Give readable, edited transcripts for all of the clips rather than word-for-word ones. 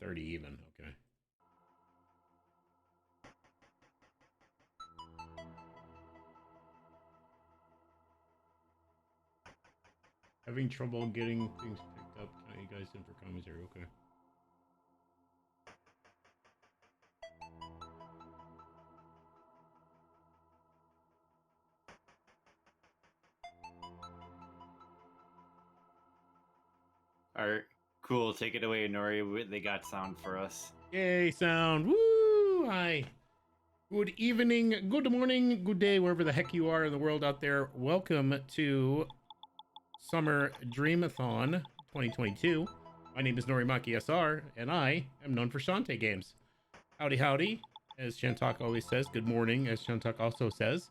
7:30 even. Okay. Having trouble getting things picked up. Count you guys in for commentary. Okay. Alright, cool. Take it away, Nori. They got sound for us. Yay, sound. Woo! Hi. Good evening, good morning, good day, wherever the heck you are in the world out there. Welcome to Summer Dreamathon 2022. My name is Norimaki SR, and I am known for Shantae games. Howdy, howdy, as Shantak always says. Good morning, as Shantak also says.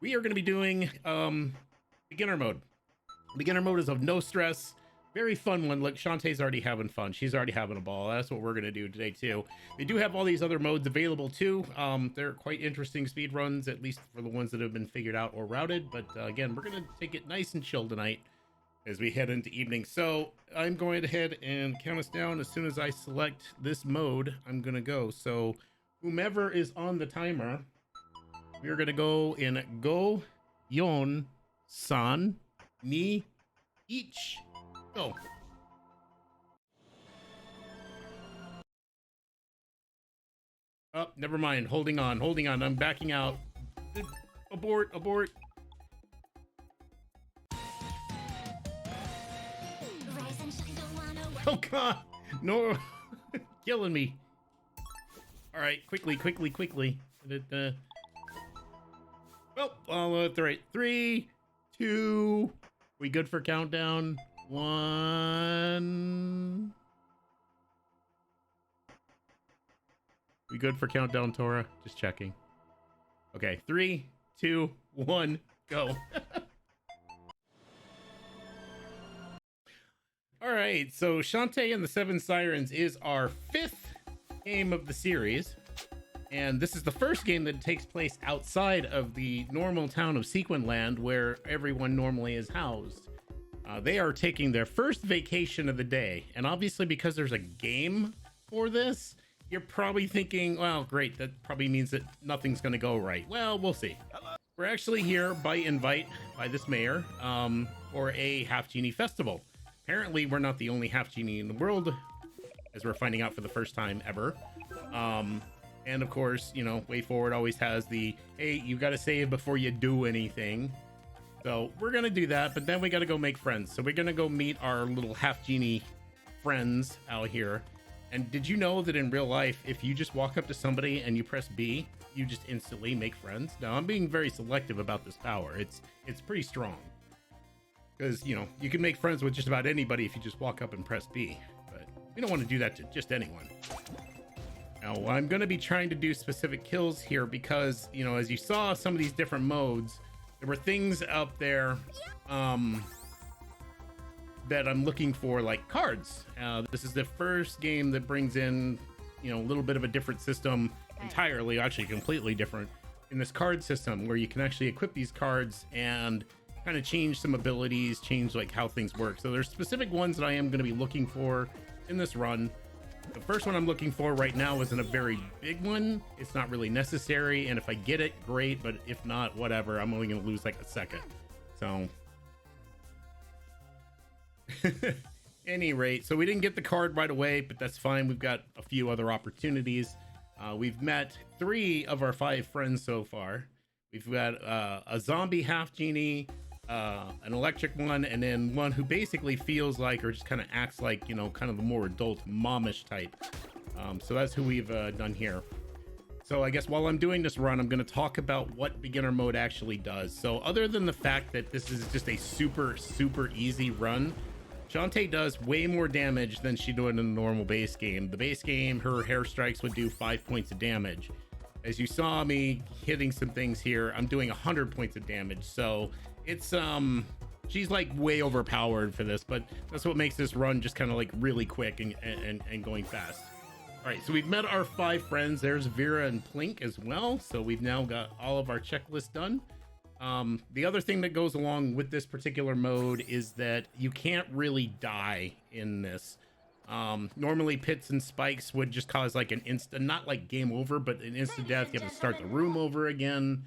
We are going to be doing beginner mode. Beginner mode is of no stress. Very fun one. Look, Shantae's already having fun. She's already having a ball. That's what we're going to do today, too. They do have all these other modes available, too. They're quite interesting speed runs, at least for the ones that have been figured out or routed. But again, we're going to take it nice and chill tonight as we head into evening. So I'm going ahead and count us down. As soon as I select this mode, I'm going to go. So whomever is on the timer, we're going to go in Go, Yon, San, Ni, Each. Go. Oh, never mind. Holding on. I'm backing out. Abort. Oh god. No. Killing me. All right, quickly. Well, I'll at the right. 3, 2. We good for countdown? 1. We good for countdown, Tora? Just checking. Okay, 3, 2, 1, go. All right, so Shantae and the Seven Sirens is our 5th game of the series. And this is the first game that takes place outside of the normal town of Sequinland, where everyone normally is housed. They are taking their first vacation of the day. And obviously, because there's a game for this, you're probably thinking, well, great, that probably means that nothing's going to go right. Well, we'll see. We're actually here by invite by this mayor for a Half Genie festival. Apparently, we're not the only Half Genie in the world, as we're finding out for the first time ever. And of course, you know, Way Forward always has the, hey, you got to save before you do anything. So we're going to do that, but then we got to go make friends. So we're going to go meet our little Half Genie friends out here. And did you know that in real life, if you just walk up to somebody and you press B, you just instantly make friends? Now, I'm being very selective about this power. It's pretty strong. Because, you know, you can make friends with just about anybody if you just walk up and press B. But we don't want to do that to just anyone. Now, I'm going to be trying to do specific kills here because, you know, as you saw some of these different modes, there were things out there that I'm looking for, like cards. This is the first game that brings in, you know, a little bit of a different system entirely, actually completely different in this card system where you can actually equip these cards and kind of change some abilities, change like how things work. So there's specific ones that I am going to be looking for in this run. The first one I'm looking for right now isn't a very big one. It's not really necessary, and if I get it, great, but if not, whatever. I'm only going to lose like a second. So any rate, so we didn't get the card right away, but that's fine. We've got a few other opportunities. We've met 3 of our 5 friends so far. We've got a zombie Half Genie, an electric one, and then one who basically feels like, or just kind of acts like, you know, kind of a more adult momish type. So that's who we've done here. So I guess while I'm doing this run, I'm going to talk about what beginner mode actually does. So other than the fact that this is just a super easy run, Shantae does way more damage than she did in the normal base game. The base game, her hair strikes would do 5 points of damage. As you saw me hitting some things here, I'm doing 100 points of damage. So it's she's like way overpowered for this, but that's what makes this run just kind of like really quick and going fast. All right, so we've met our 5 friends. There's Vera and Plink as well. So we've now got all of our checklists done. The other thing that goes along with this particular mode is that you can't really die in this. Normally pits and spikes would just cause like an instant, not like game over, but an instant death. You have to start the room over again.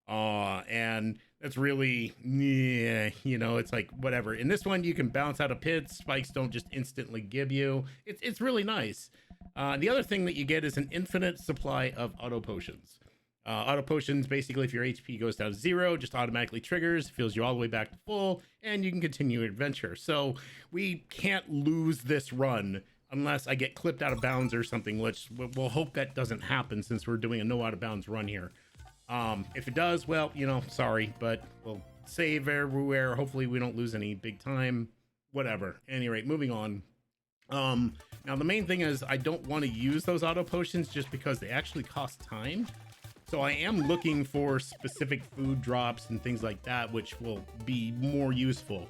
And that's really, yeah, you know, it's like whatever. In this one, you can bounce out of pits. Spikes don't just instantly give you. It's really nice. The other thing that you get is an infinite supply of auto potions. Auto potions, basically, if your HP goes down to 0, just automatically triggers, fills you all the way back to full, and you can continue your adventure. So we can't lose this run unless I get clipped out of bounds or something, which we'll hope that doesn't happen since we're doing a no out of bounds run here. If it does, well, you know, sorry, but we'll save everywhere. Hopefully we don't lose any big time, whatever. At any rate, moving on. Now the main thing is I don't want to use those auto potions just because they actually cost time. So I am looking for specific food drops and things like that, which will be more useful.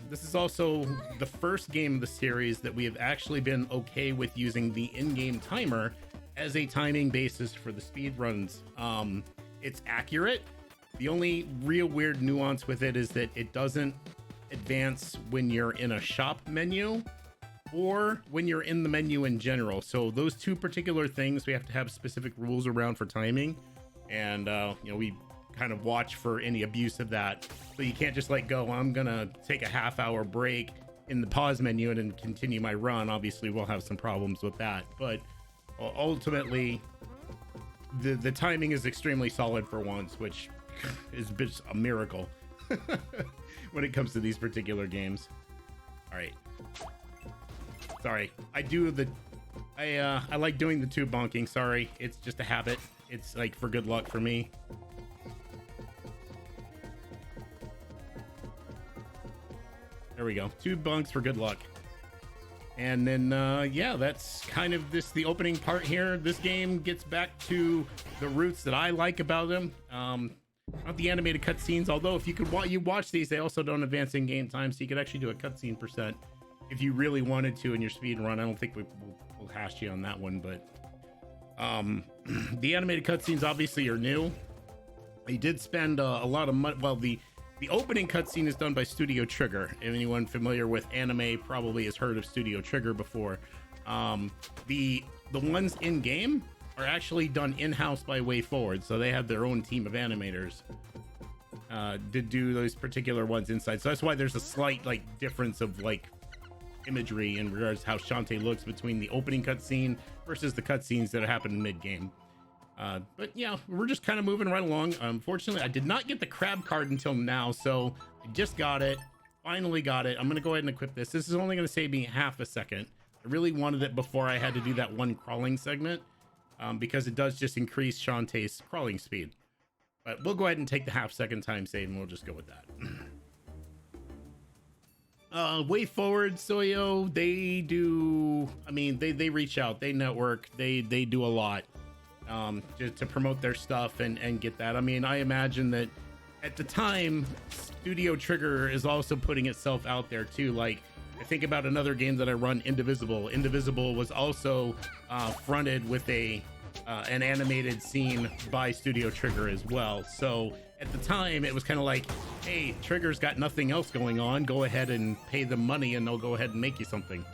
This is also the first game of the series that we have actually been okay with using the in-game timer as a timing basis for the speed runs. It's accurate. The only real weird nuance with it is that it doesn't advance when you're in a shop menu or when you're in the menu in general. So those two particular things we have to have specific rules around for timing, and you know, we kind of watch for any abuse of that. So you can't just like go, I'm gonna take a half-hour break in the pause menu and then continue my run. Obviously we'll have some problems with that, but ultimately the timing is extremely solid for once, which is just a miracle when it comes to these particular games. All right, sorry, I like doing the tube bonking. Sorry, it's just a habit. It's like for good luck for me. There we go, tube bunks for good luck. And then yeah, that's kind of the opening part here. This game gets back to the roots that I like about them. Not the animated cutscenes, although if you watch these, they also don't advance in game time, so you could actually do a cutscene percent if you really wanted to in your speed run. I don't think we'll hash you on that one, but the animated cutscenes obviously are new. They did spend a lot of money. Well, the opening cutscene is done by Studio Trigger. Anyone familiar with anime probably has heard of Studio Trigger before. The ones in game are actually done in-house by WayForward, so they have their own team of animators to do those particular ones inside. So that's why there's a slight like difference of like imagery in regards to how Shantae looks between the opening cutscene versus the cutscenes that happen mid-game. But yeah, we're just kind of moving right along. Unfortunately, I did not get the crab card until now, so I just got it. Finally got it. I'm gonna go ahead and equip this. This is only gonna save me half a second. I really wanted it before I had to do that one crawling segment, because it does just increase Shantae's crawling speed. But we'll go ahead and take the half-second time save, and we'll just go with that. WayForward, Soyo, they do, I mean, they reach out, they network, they do a lot to promote their stuff and get that. I mean, I imagine that at the time, Studio Trigger is also putting itself out there too. Like, I think about another game that I run, Indivisible. Indivisible was also fronted with an animated scene by Studio Trigger as well. So at the time, it was kind of like, hey, Trigger's got nothing else going on. Go ahead and pay them money and they'll go ahead and make you something.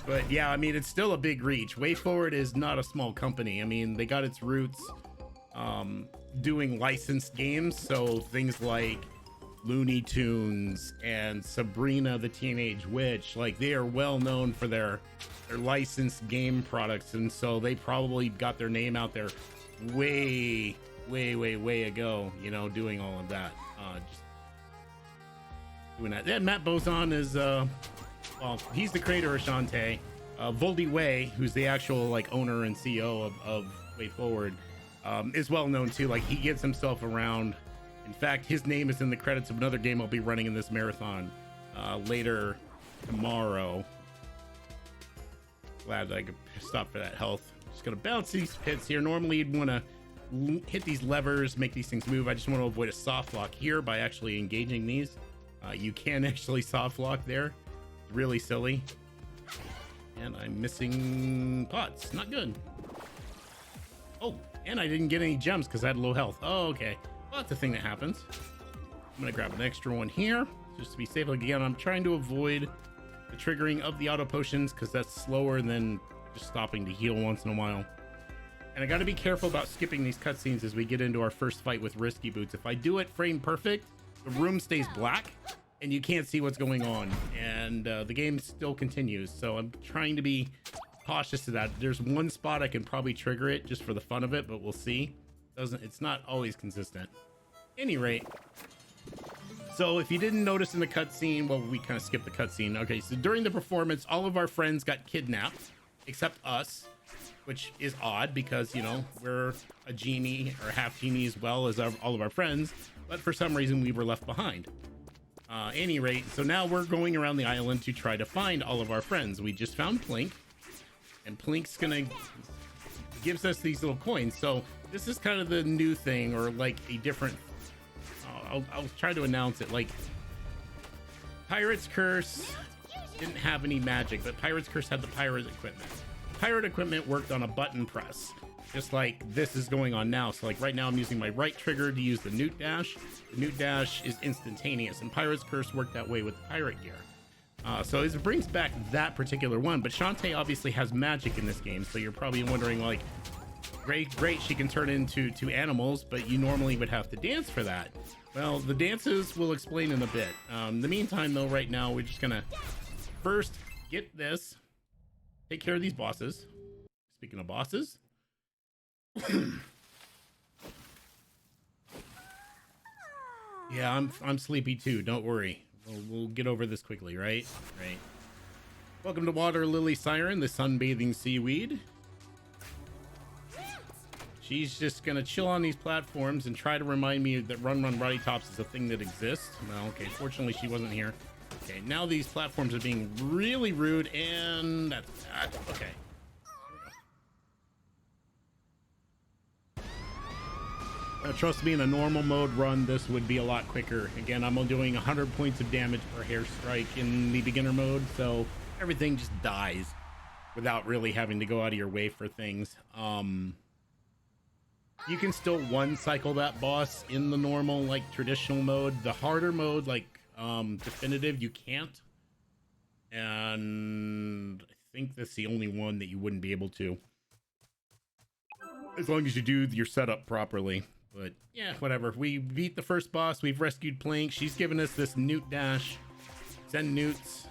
But yeah, I mean, it's still a big reach. WayForward is not a small company. I mean, they got its roots doing licensed games. So things like Looney Tunes and Sabrina the Teenage Witch, like they are well known for their licensed game products. And so they probably got their name out there way ago, you know, doing all of that. Just doing that. Yeah, Matt Bozon is well, he's the creator of Shantae. Voldy Way, who's the actual like owner and CEO of WayForward, is well known too. Like, he gets himself around. In fact, his name is in the credits of another game I'll be running in this marathon later tomorrow. Glad that I could stop for that health. Just gonna bounce these pits here. Normally you'd want to hit these levers, make these things move. I just want to avoid a soft lock here by actually engaging these. You can actually soft lock there. Really silly. And I'm missing pots. Not good. Oh, and I didn't get any gems because I had low health. Oh, okay. Well, that's a thing that happens. I'm gonna grab an extra one here just to be safe. Like, again, I'm trying to avoid the triggering of the auto potions because that's slower than just stopping to heal once in a while. And I got to be careful about skipping these cutscenes as we get into our first fight with Risky Boots. If I do it frame perfect, the room stays black and you can't see what's going on, and the game still continues. So I'm trying to be cautious of that. There's one spot I can probably trigger it just for the fun of it, but we'll see. It's not always consistent. Any rate, so if you didn't notice in the cutscene, well, we kind of skipped the cutscene. Okay, so during the performance, all of our friends got kidnapped except us, which is odd because, you know, we're a genie or half genie as well as all of our friends, but for some reason we were left behind. Any rate, so now we're going around the island to try to find all of our friends. We just found Plink, and Plink's gonna gives us these little coins. So this is kind of the new thing, or like a different, I'll try to announce it. Like Pirate's Curse didn't have any magic, but Pirate's Curse had the pirate equipment. Pirate equipment worked on a button press, just like this is going on now. So like right now I'm using my right trigger to use the Newt Dash. The Newt Dash is instantaneous, and Pirate's Curse worked that way with pirate gear. So it brings back that particular one, but Shantae obviously has magic in this game, so you're probably wondering like, great, she can turn into animals, but you normally would have to dance for that. Well, the dances we'll explain in a bit. In the meantime, though, right now we're just gonna first get this, take care of these bosses. Speaking of bosses, yeah, I'm sleepy too. Don't worry, we'll get over this quickly, right? Right. Welcome to Water Lily Siren, the sunbathing seaweed. She's just gonna chill on these platforms and try to remind me that Run Ruddy Tops is a thing that exists. Well, okay, fortunately she wasn't here. Okay, now these platforms are being really rude, and that's okay. Trust me, in a normal mode run, this would be a lot quicker. Again, I'm doing 100 points of damage per hair strike in the beginner mode, so everything just dies without really having to go out of your way for things. You can still one cycle that boss in the normal, like, traditional mode. The harder mode, like definitive, you can't, and I think that's the only one that you wouldn't be able to, as long as you do your setup properly. But yeah, whatever. We beat the first boss. We've rescued Plank. She's given us this Newt Dash. Send newts.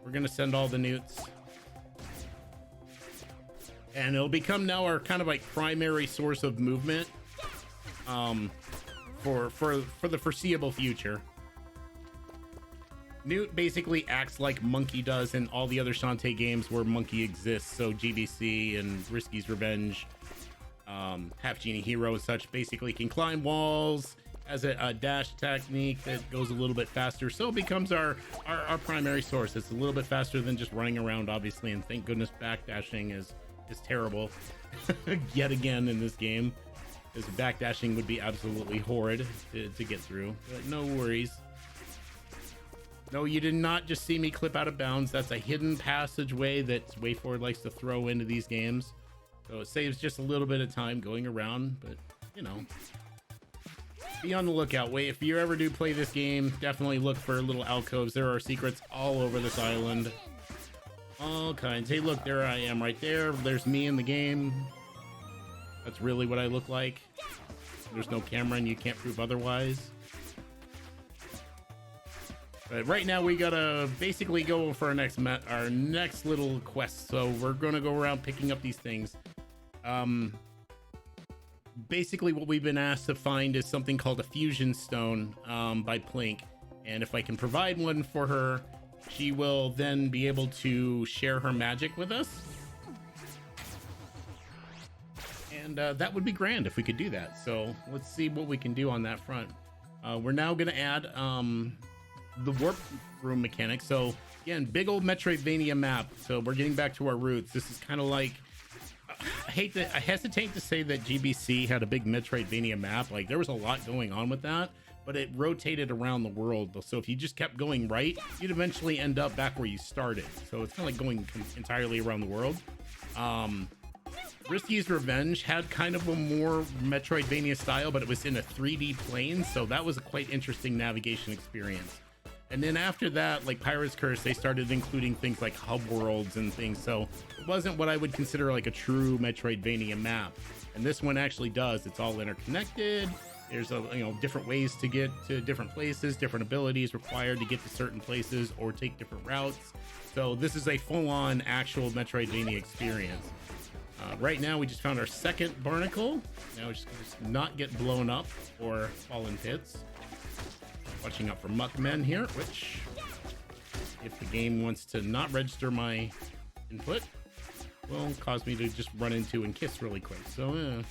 We're gonna send all the newts, and it'll become now our kind of like primary source of movement for the foreseeable future. Newt basically acts like Monkey does in all the other Shantae games where Monkey exists. So GBC and Risky's Revenge, Half Genie Hero and such, basically can climb walls, as a dash technique that goes a little bit faster. So it becomes our primary source. It's a little bit faster than just running around, obviously, and thank goodness backdashing is terrible yet again in this game, because backdashing would be absolutely horrid to get through. But no worries. No, you did not just see me clip out of bounds. That's a hidden passageway that WayForward likes to throw into these games, so it saves just a little bit of time going around. But you know, be on the lookout. Wait, if you ever do play this game, definitely look for little alcoves. There are secrets all over this island, all kinds. Hey, look, there I am right there. There's me in the game. That's really what I look like. There's no camera and you can't prove otherwise. But right now we gotta basically go for our next little quest. So we're gonna go around picking up these things. Basically what we've been asked to find is something called a fusion stone by Plink, and if I can provide one for her, she will then be able to share her magic with us, and that would be grand if we could do that. So let's see what we can do on that front. We're now gonna add the warp room mechanic. So again, big old Metroidvania map. So we're getting back to our roots. This is kind of like, I hesitate to say that GBC had a big Metroidvania map. Like, there was a lot going on with that, but it rotated around the world. So if you just kept going right, you'd eventually end up back where you started. So it's kind of like going entirely around the world. Risky's Revenge had kind of a more Metroidvania style, but it was in a 3D plane. So that was a quite interesting navigation experience. And then after that, like Pirate's Curse, they started including things like hub worlds and things. So it wasn't what I would consider like a true Metroidvania map. And this one actually does. It's all interconnected. There's different ways to get to different places, different abilities required to get to certain places or take different routes. So this is a full-on actual Metroidvania experience. Right now, we just found our second barnacle. Now we just not get blown up or fall in pits. Watching out for muckmen here, which, if the game wants to not register my input, will cause me to just run into and kiss really quick. So,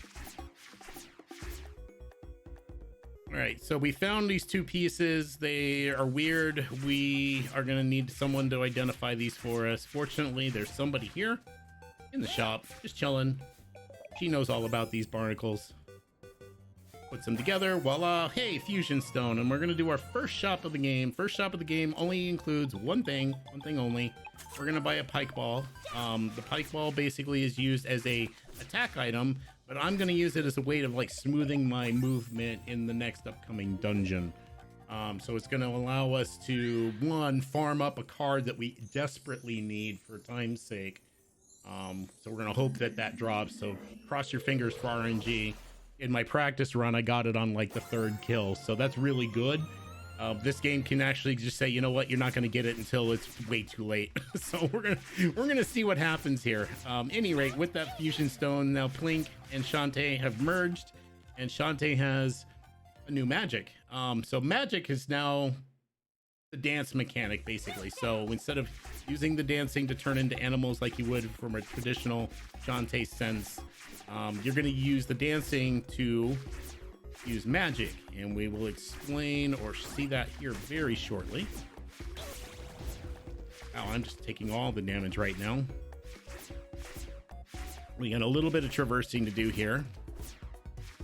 all right, so we found these two pieces. They are weird. We are going to need someone to identify these for us. Fortunately, there's somebody here in the shop, just chilling. She knows all about these barnacles. Puts them together. Voila. Hey, fusion stone. And we're going to do our first shop of the game. First shop of the game only includes one thing only. We're going to buy a pike ball. The pike ball basically is used as a attack item, but I'm going to use it as a way of like smoothing my movement in the next upcoming dungeon. So it's going to allow us to, one, farm up a card that we desperately need for time's sake. So we're going to hope that drops. So cross your fingers for RNG. In my practice run, I got it on like the third kill, so that's really good. This game can actually just say, you know what, you're not going to get it until it's way too late. So we're gonna see what happens here. Any rate, with that fusion stone, now Plink and Shantae have merged, and Shantae has a new magic. So magic is now the dance mechanic, basically. So instead of using the dancing to turn into animals like you would from a traditional Shantae sense, you're going to use the dancing to use magic, and we will explain or see that here very shortly. Oh, I'm just taking all the damage right now. We got a little bit of traversing to do here.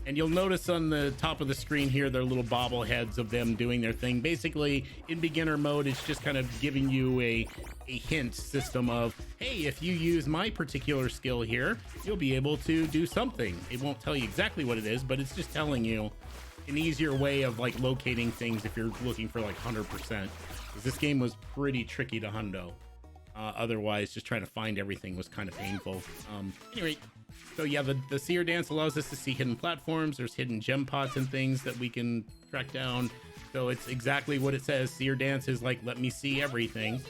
And you'll notice on the top of the screen here, there are little bobbleheads of them doing their thing. Basically, in beginner mode, it's just kind of giving you a hint system of, hey, if you use my particular skill here, you'll be able to do something. It won't tell you exactly what it is, but it's just telling you an easier way of like locating things if you're looking for like 100%. Because this game was pretty tricky to hundo. Otherwise, just trying to find everything was kind of painful. Anyway. So yeah, the seer dance allows us to see hidden platforms. There's hidden gem pots and things that we can track down. So it's exactly what it says. Seer dance is like, let me see everything.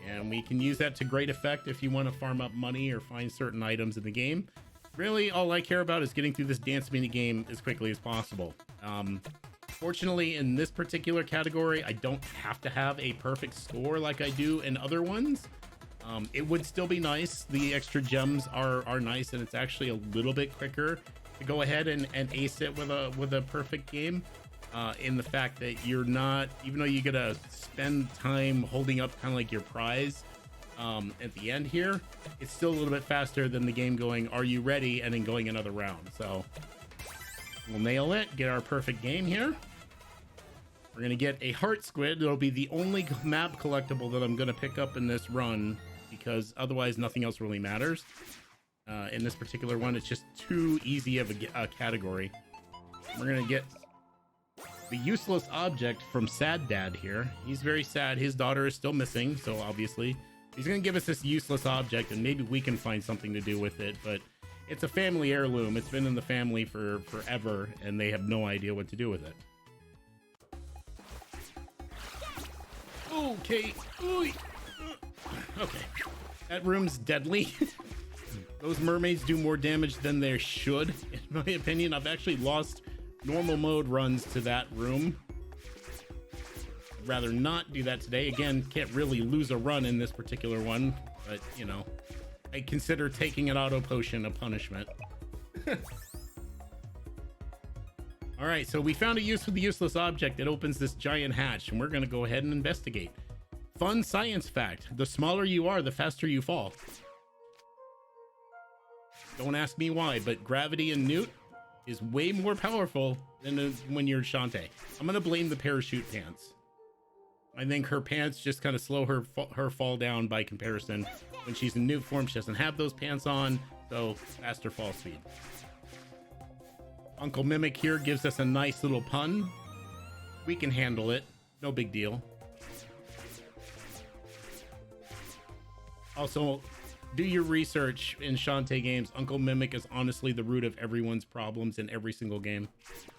And we can use that to great effect if you want to farm up money or find certain items in the game. Really, all I care about is getting through this dance mini game as quickly as possible. Fortunately, in this particular category, I don't have to have a perfect score like I do in other ones. It would still be nice. The extra gems are nice, and it's actually a little bit quicker to go ahead and ace it with a perfect game. In the fact that you're not, even though you gotta spend time holding up kind of like your prize at the end here, it's still a little bit faster than the game going, are you ready, and then going another round. So we'll nail it, get our perfect game here. We're gonna get a heart squid. It'll be the only map collectible that I'm gonna pick up in this run, because otherwise nothing else really matters. In this particular one, it's just too easy of a category. We're gonna get the useless object from Sad Dad here. He's very sad. His daughter is still missing, so obviously he's gonna give us this useless object, and maybe we can find something to do with it. But it's a family heirloom. It's been in the family for forever, and they have no idea what to do with it. Okay. Okay. That room's deadly. Those mermaids do more damage than they should, in my opinion. I've actually lost normal mode runs to that room. I'd rather not do that today. Again, can't really lose a run in this particular one, but you know, I consider taking an auto potion a punishment. All right, so we found a use for the useless object that opens this giant hatch, and we're going to go ahead and investigate. Fun science fact: the smaller you are, the faster you fall. Don't ask me why, but gravity in Newt is way more powerful than when you're Shantae. I'm going to blame the parachute pants. I think her pants just kind of slow her fall down by comparison. When she's in Newt form, she doesn't have those pants on, so faster fall speed. Uncle Mimic here gives us a nice little pun. We can handle it. No big deal. Also, do your research in Shantae games. Uncle Mimic is honestly the root of everyone's problems in every single game.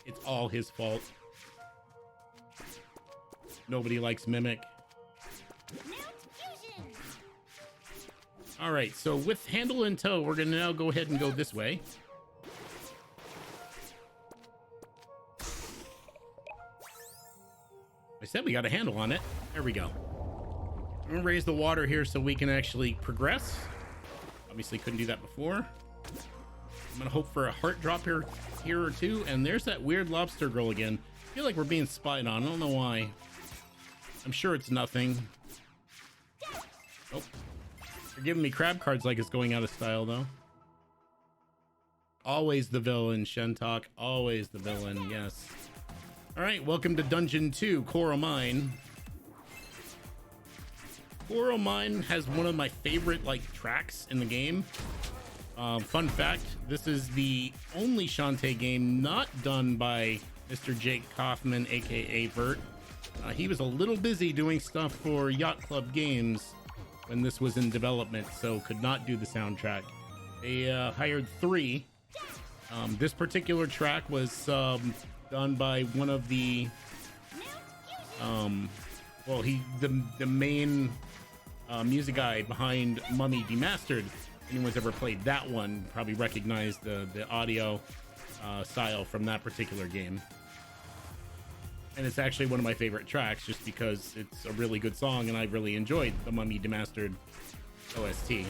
It's all his fault. Nobody likes Mimic. All right, so with handle in tow, we're gonna now go ahead and go this way. I said we got a handle on it. There we go. I'm gonna raise the water here so we can actually progress. Obviously couldn't do that before. I'm gonna hope for a heart drop here or two. And there's that weird lobster girl again. I feel like we're being spied on. I don't know why. I'm sure it's nothing. Oh, they're giving me crab cards like it's going out of style though. Always the villain, Shantae. Always the villain, yes. All right, welcome to Dungeon 2, Coral Mine. Coral Mine has one of my favorite tracks in the game. Fun fact, this is the only Shantae game not done by Mr. Jake Kaufman, aka Vert. He was a little busy doing stuff for Yacht Club Games when this was in development, so could not do the soundtrack. They hired 3. This particular track was done by one of the the main music guy behind Mummy Demastered. Anyone's ever played that one probably recognized the audio style from that particular game. And it's actually one of my favorite tracks just because it's a really good song and I really enjoyed the Mummy Demastered OST.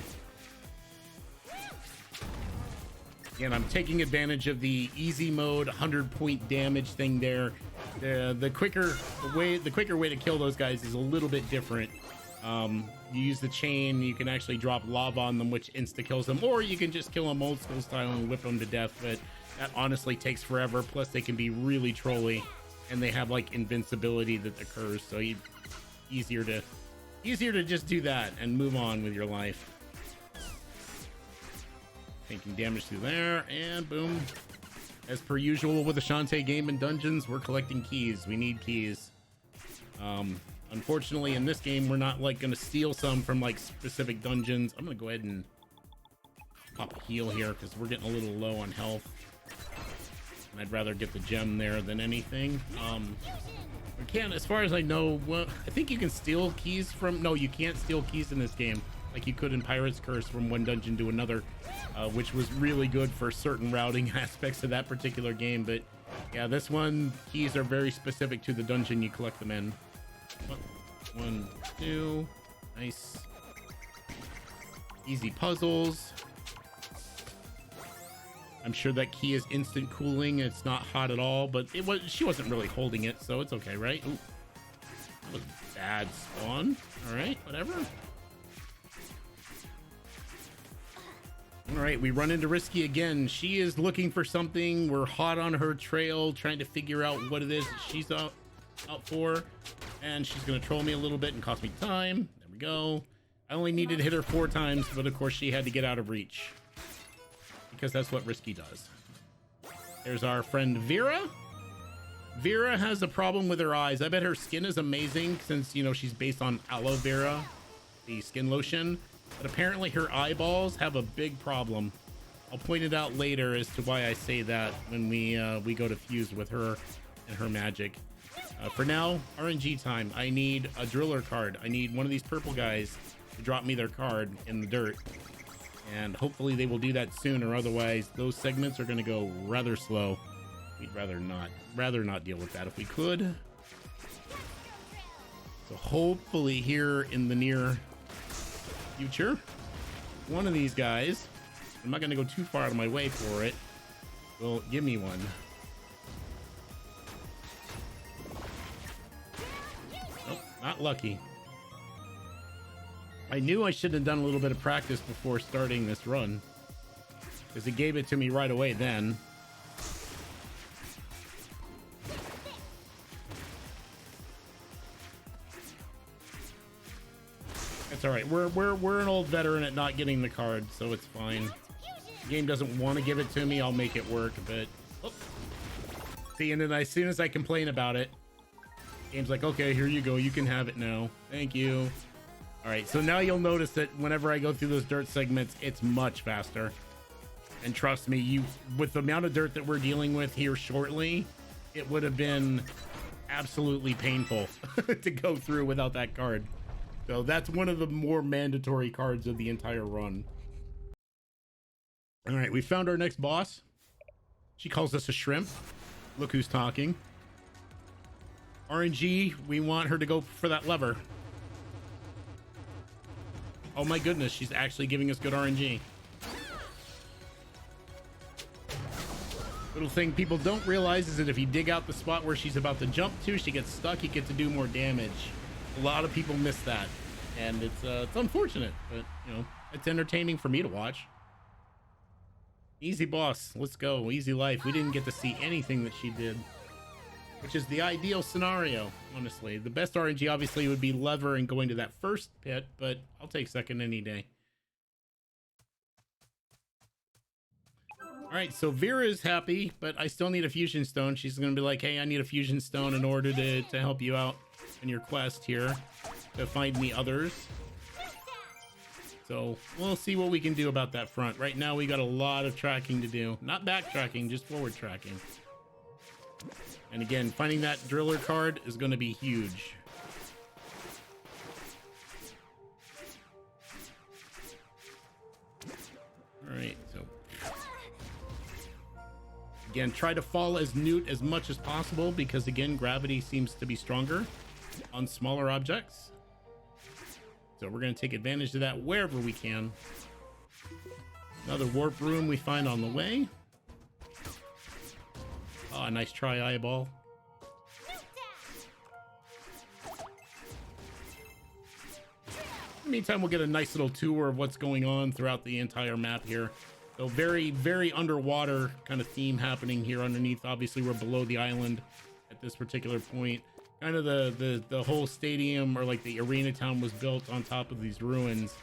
Again, I'm taking advantage of the easy mode 100-point damage thing there. The quicker way to kill those guys is a little bit different. You use the chain, you can actually drop lava on them, which insta kills them, or you can just kill them old school style and whip them to death, but that honestly takes forever. Plus they can be really trolly and they have invincibility that occurs, so easier to just do that and move on with your life. Taking damage through there, and boom. As per usual with the Shantae game and dungeons, we're collecting keys. We need keys. Unfortunately, in this game, we're not gonna steal some from specific dungeons. I'm gonna go ahead and pop a heal here because we're getting a little low on health. And I'd rather get the gem there than anything. We can't, as far as I know, well, I think you can steal keys from, no, you can't steal keys in this game like you could in Pirate's Curse from one dungeon to another, which was really good for certain routing aspects of that particular game. But yeah, this one, keys are very specific to the dungeon you collect them in. 1, 2, nice. Easy puzzles. I'm sure that key is instant cooling. It's not hot at all, but she wasn't really holding it, so it's okay, right? Ooh, that was bad spawn. All right, whatever. All right, we run into Risky again. She is looking for something. We're hot on her trail, trying to figure out what it is that she's out for. And she's gonna troll me a little bit and cost me time. There we go. I only needed to hit her 4 times, but of course she had to get out of reach, because that's what Risky does. There's our friend Vera. Vera has a problem with her eyes. I bet her skin is amazing since, she's based on aloe vera, the skin lotion. But apparently her eyeballs have a big problem. I'll point it out later as to why I say that when we go to fuse with her and her magic. For now, RNG time. I need a driller card. I need one of these purple guys to drop me their card in the dirt. And hopefully they will do that soon, or otherwise those segments are going to go rather slow. We'd rather not deal with that if we could. So hopefully here in the near future, one of these guys, I'm not going to go too far out of my way for it, will give me one. Nope, not lucky. I knew I should have done a little bit of practice before starting this run, because it gave it to me right away then. It's all right. We're an old veteran at not getting the card, so it's fine. The game doesn't want to give it to me. I'll make it work, but see, and then as soon as I complain about it, game's like, okay, here you go. You can have it now. Thank you. All right, so now you'll notice that whenever I go through those dirt segments, it's much faster. And trust me, you with the amount of dirt that we're dealing with here shortly, it would have been absolutely painful to go through without that card. So that's one of the more mandatory cards of the entire run. All right, we found our next boss. She calls us a shrimp. Look who's talking. RNG, we want her to go for that lever. Oh my goodness, she's actually giving us good RNG. Little thing people don't realize is that if you dig out the spot where she's about to jump to, she gets stuck, you get to do more damage. A lot of people miss that, and it's unfortunate, but you know, it's entertaining for me to watch. Easy boss, let's go. Easy life. We didn't get to see anything that she did, which is the ideal scenario, honestly. The best RNG obviously would be lever and going to that first pit, but I'll take second any day. All right, so Vera's happy, but I still need a fusion stone. She's gonna be like, hey, I need a fusion stone in order to help you out in your quest here to find me others. So we'll see what we can do about that front. Right now we got a lot of tracking to do. Not backtracking, just forward tracking. And again, finding that driller card is gonna be huge. All right, so again, try to fall as newt as much as possible because again, gravity seems to be stronger on smaller objects. So we're going to take advantage of that wherever we can. Another warp room we find on the way. Oh, a nice try eyeball. In the meantime, we'll get a nice little tour of what's going on throughout the entire map here. So very, very underwater kind of theme happening here underneath. Obviously, we're below the island at this particular point. Kind of the whole stadium or like the arena town was built on top of these ruins.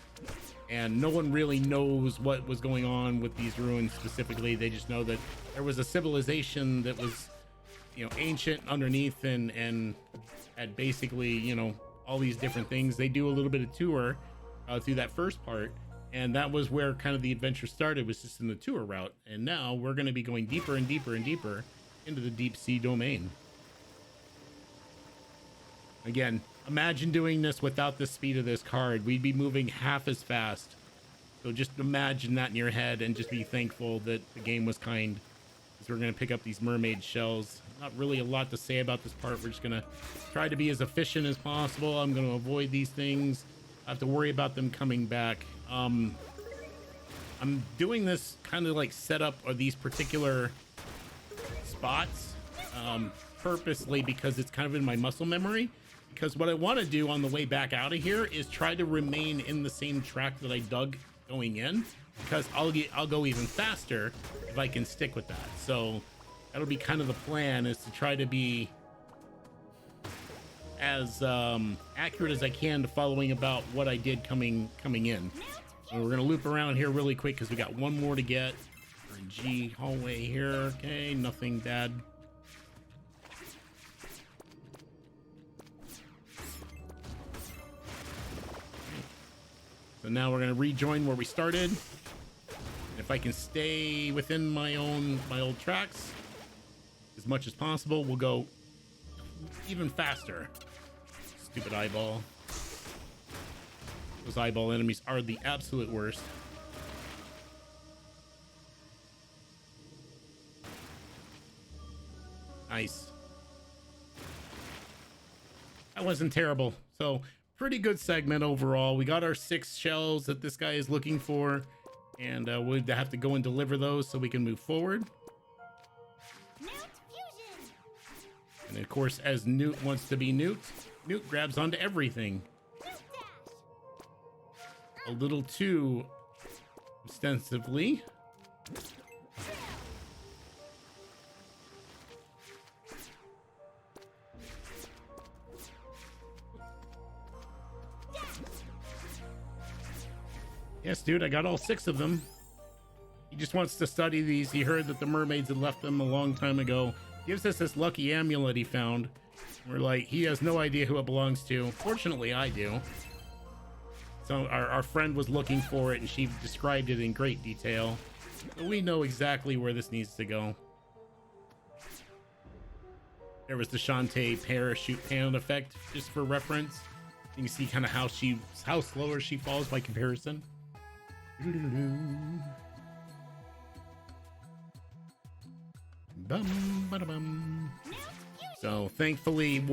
And no one really knows what was going on with these ruins specifically. They just know that there was a civilization that was, you know, ancient underneath and had basically, you know, all these different things. They do a little bit of tour through that first part. And that was where kind of the adventure started, was just in the tour route. And now we're going to be going deeper and deeper and deeper into the deep sea domain. Again, imagine doing this without the speed of this card. We'd be moving half as fast. So just imagine that in your head and just be thankful that the game was kind. Because we're going to pick up these mermaid shells. Not really a lot to say about this part. We're just going to try to be as efficient as possible. I'm going to avoid these things. I have to worry about them coming back. I'm doing this kind of like setup of these particular spots purposely because it's kind of in my muscle memory. Because what I want to do on the way back out of here is try to remain in the same track that I dug going in, because I'll go even faster if I can stick with that. So that'll be kind of the plan, is to try to be as accurate as I can to following about what I did coming in. So we're gonna loop around here really quick because we got one more to get. G hallway here. Okay, nothing bad. So now we're gonna rejoin where we started. If I can stay within my old tracks as much as possible, we'll go even faster. Stupid eyeball. Those eyeball enemies are the absolute worst. Nice. That wasn't terrible. So pretty good segment overall. We got our 6 shells that this guy is looking for, and we'll have to go and deliver those so we can move forward. And of course, as Newt wants to be Newt, Newt grabs onto everything. A little too extensively. Yes, dude, I got all 6 of them. He just wants to study these. He heard that the mermaids had left them a long time ago. Gives us this lucky amulet he found. We're like, he has no idea who it belongs to. Fortunately, I do. So our friend was looking for it, and she described it in great detail. So we know exactly where this needs to go. There was the Shantae parachute pan effect, just for reference. You can see kind of how slower she falls by comparison. Bum, ba-da-bum. So thankfully,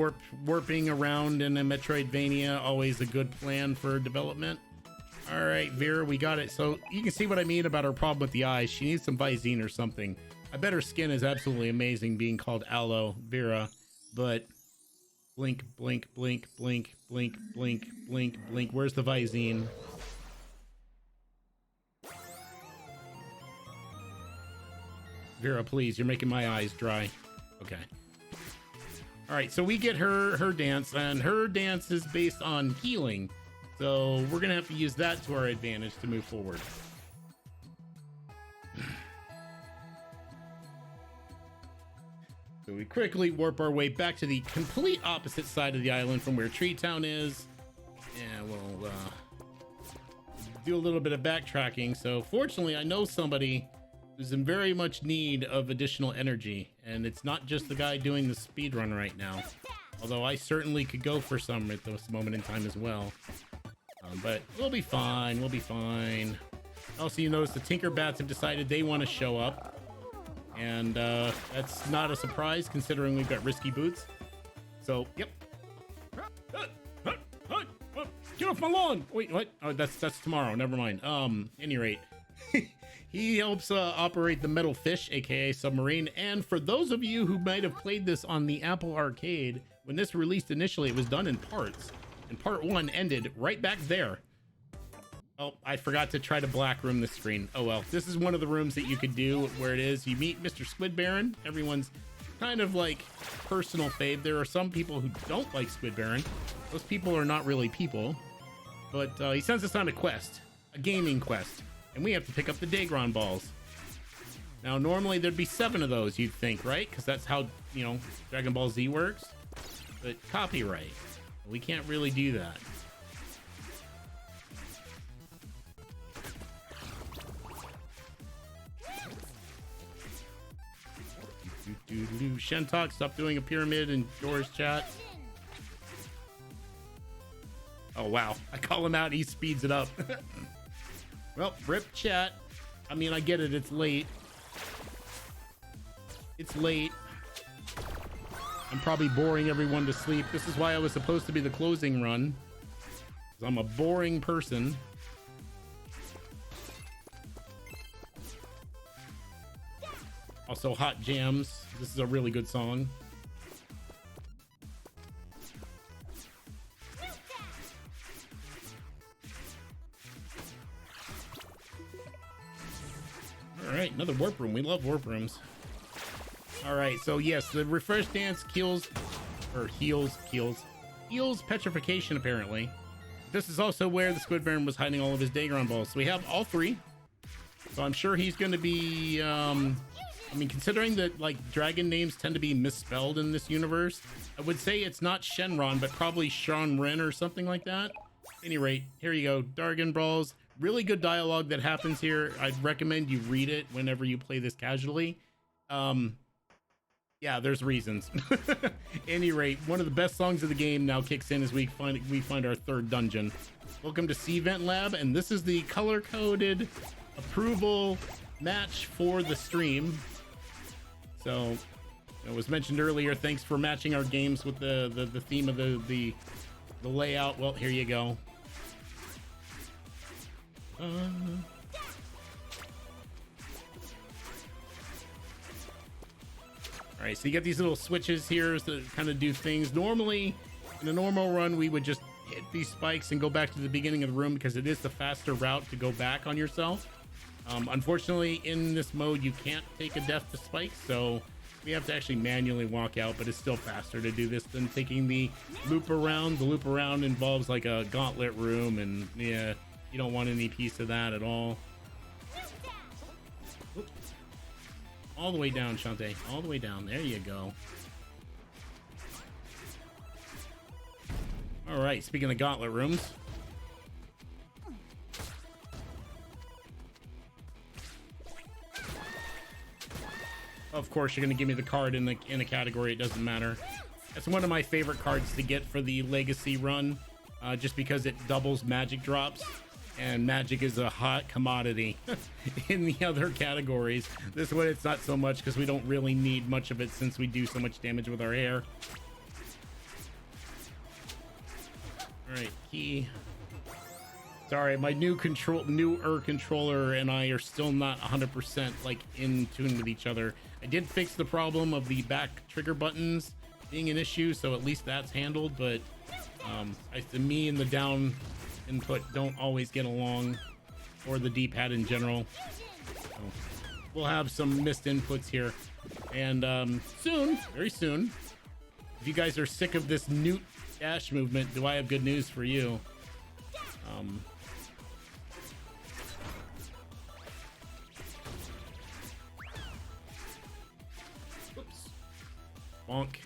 warping around in a Metroidvania, always a good plan for development. All right, Vera, we got it. So you can see what I mean about her problem with the eyes. She needs some Visine or something. I bet her skin is absolutely amazing being called Aloe Vera, but blink, blink, blink, blink, blink, blink, blink, blink. Where's the Visine? Vera, please, you're making my eyes dry. Okay. All right, so we get her dance, and her dance is based on healing. So we're gonna have to use that to our advantage to move forward. So we quickly warp our way back to the complete opposite side of the island from where Tree Town is. And we'll do a little bit of backtracking. So fortunately, I know somebody who's in very much need of additional energy, and it's not just the guy doing the speed run right now, although I certainly could go for some at this moment in time as well. But we'll be fine. We'll be fine. Also, you notice the Tinkerbats have decided they want to show up, and that's not a surprise considering we've got risky boots. So yep. Get off my lawn! Wait, what? Oh, that's tomorrow. Never mind. Any rate. He helps operate the metal fish, aka submarine. And for those of you who might have played this on the Apple Arcade, when this released initially, it was done in parts, and part 1 ended right back there. Oh, I forgot to try to black room the screen. Oh well, this is one of the rooms that you could do where it is you meet Mr. Squid Baron. Everyone's kind of like personal fave. There are some people who don't like Squid Baron. Those people are not really people, but he sends us on a quest, a gaming quest. And we have to pick up the Dagron balls. Now, normally there'd be 7 of those, you'd think, right? Because that's how, you know, Dragon Ball Z works. But copyright. We can't really do that. Shantae, stop doing a pyramid in Dora's chat. Oh, wow. I call him out, he speeds it up. Well, rip chat. I mean, I get it. It's late. It's late. I'm probably boring everyone to sleep. This is why I was supposed to be the closing run. 'Cause I'm a boring person. Also, Hot Jams. This is a really good song. All right, another warp room. We love warp rooms. All right, so yes, the refresh dance heals petrification, apparently. This is also where the Squid Baron was hiding all of his Dagron balls. So we have all 3. So I'm sure he's going to be, I mean, considering that, like, dragon names tend to be misspelled in this universe, I would say it's not Shenron, but probably Shanren or something like that. At any rate, here you go. Dargon balls. Really good dialogue that happens here. I'd recommend you read it whenever you play this casually. Yeah, there's reasons. Any rate, one of the best songs of the game now kicks in as we find our 3rd dungeon. Welcome to C-Vent Lab, and this is the color-coded approval match for the stream. So, it was mentioned earlier, thanks for matching our games with the theme of the layout. Well, here you go. All right, so you get these little switches here to kind of do things. Normally, in a normal run, we would just hit these spikes and go back to the beginning of the room because it is the faster route to go back on yourself. Unfortunately, in this mode, you can't take a death to spikes, so we have to actually manually walk out, but it's still faster to do this than taking the loop around. The loop around involves like a gauntlet room, and yeah, you don't want any piece of that at all. Oops. All the way down, Shantae. All the way down. There you go. All right, speaking of gauntlet rooms, Of course, you're going to give me the card in a category. It doesn't matter. That's one of my favorite cards to get for the Legacy run, just because it doubles magic drops, and magic is a hot commodity in the other categories. This one, it's not so much because we don't really need much of it since we do so much damage with our hair. All right, key. Sorry, my newer controller and I are still not 100% like in tune with each other. I did fix the problem of the back trigger buttons being an issue, so at least that's handled, but me and the down input don't always get along, or the D-pad in general. So we'll have some missed inputs here, and soon, very soon, if you guys are sick of this newt dash movement, do I have good news for you? Whoops. Bonk.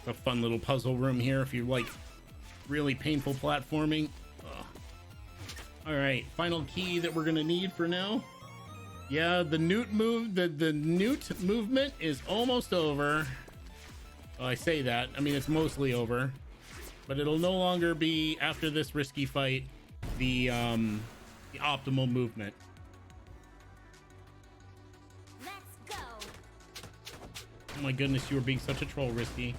A fun little puzzle room here if you like really painful platforming. Ugh. All right, final key that we're gonna need for now. Yeah, the newt movement is almost over. Well, I say that, I mean it's mostly over, but it'll no longer be, after this risky fight, the optimal movement. Let's go. Oh my goodness, you were being such a troll, Risky.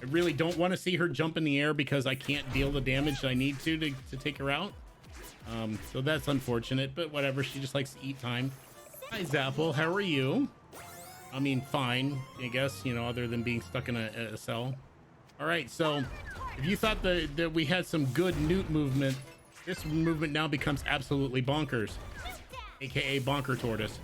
I really don't want to see her jump in the air because I can't deal the damage that I need to take her out. So that's unfortunate, but whatever. She just likes to eat time. Hi, Zapple. How are you? I mean, fine, I guess, you know, other than being stuck in a cell. All right, so if you thought that we had some good newt movement, this movement now becomes absolutely bonkers, aka bonker tortoise.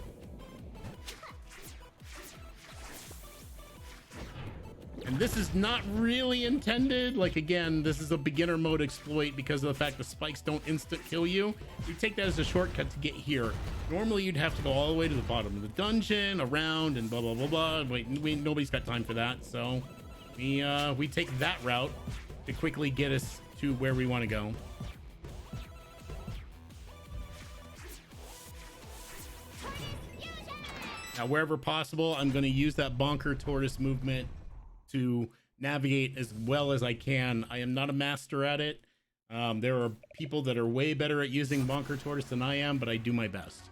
And this is not really intended. Like, again, this is a beginner mode exploit because of the fact the spikes don't instant kill you. You take that as a shortcut to get here. Normally, you'd have to go all the way to the bottom of the dungeon, around, and blah, blah, blah, blah. Nobody's got time for that. So we take that route to quickly get us to where we want to go. Now, wherever possible, I'm going to use that bonker tortoise movement to navigate as well as I can. I am not a master at it. There are people that are way better at using bonker tortoise than I am, but I do my best.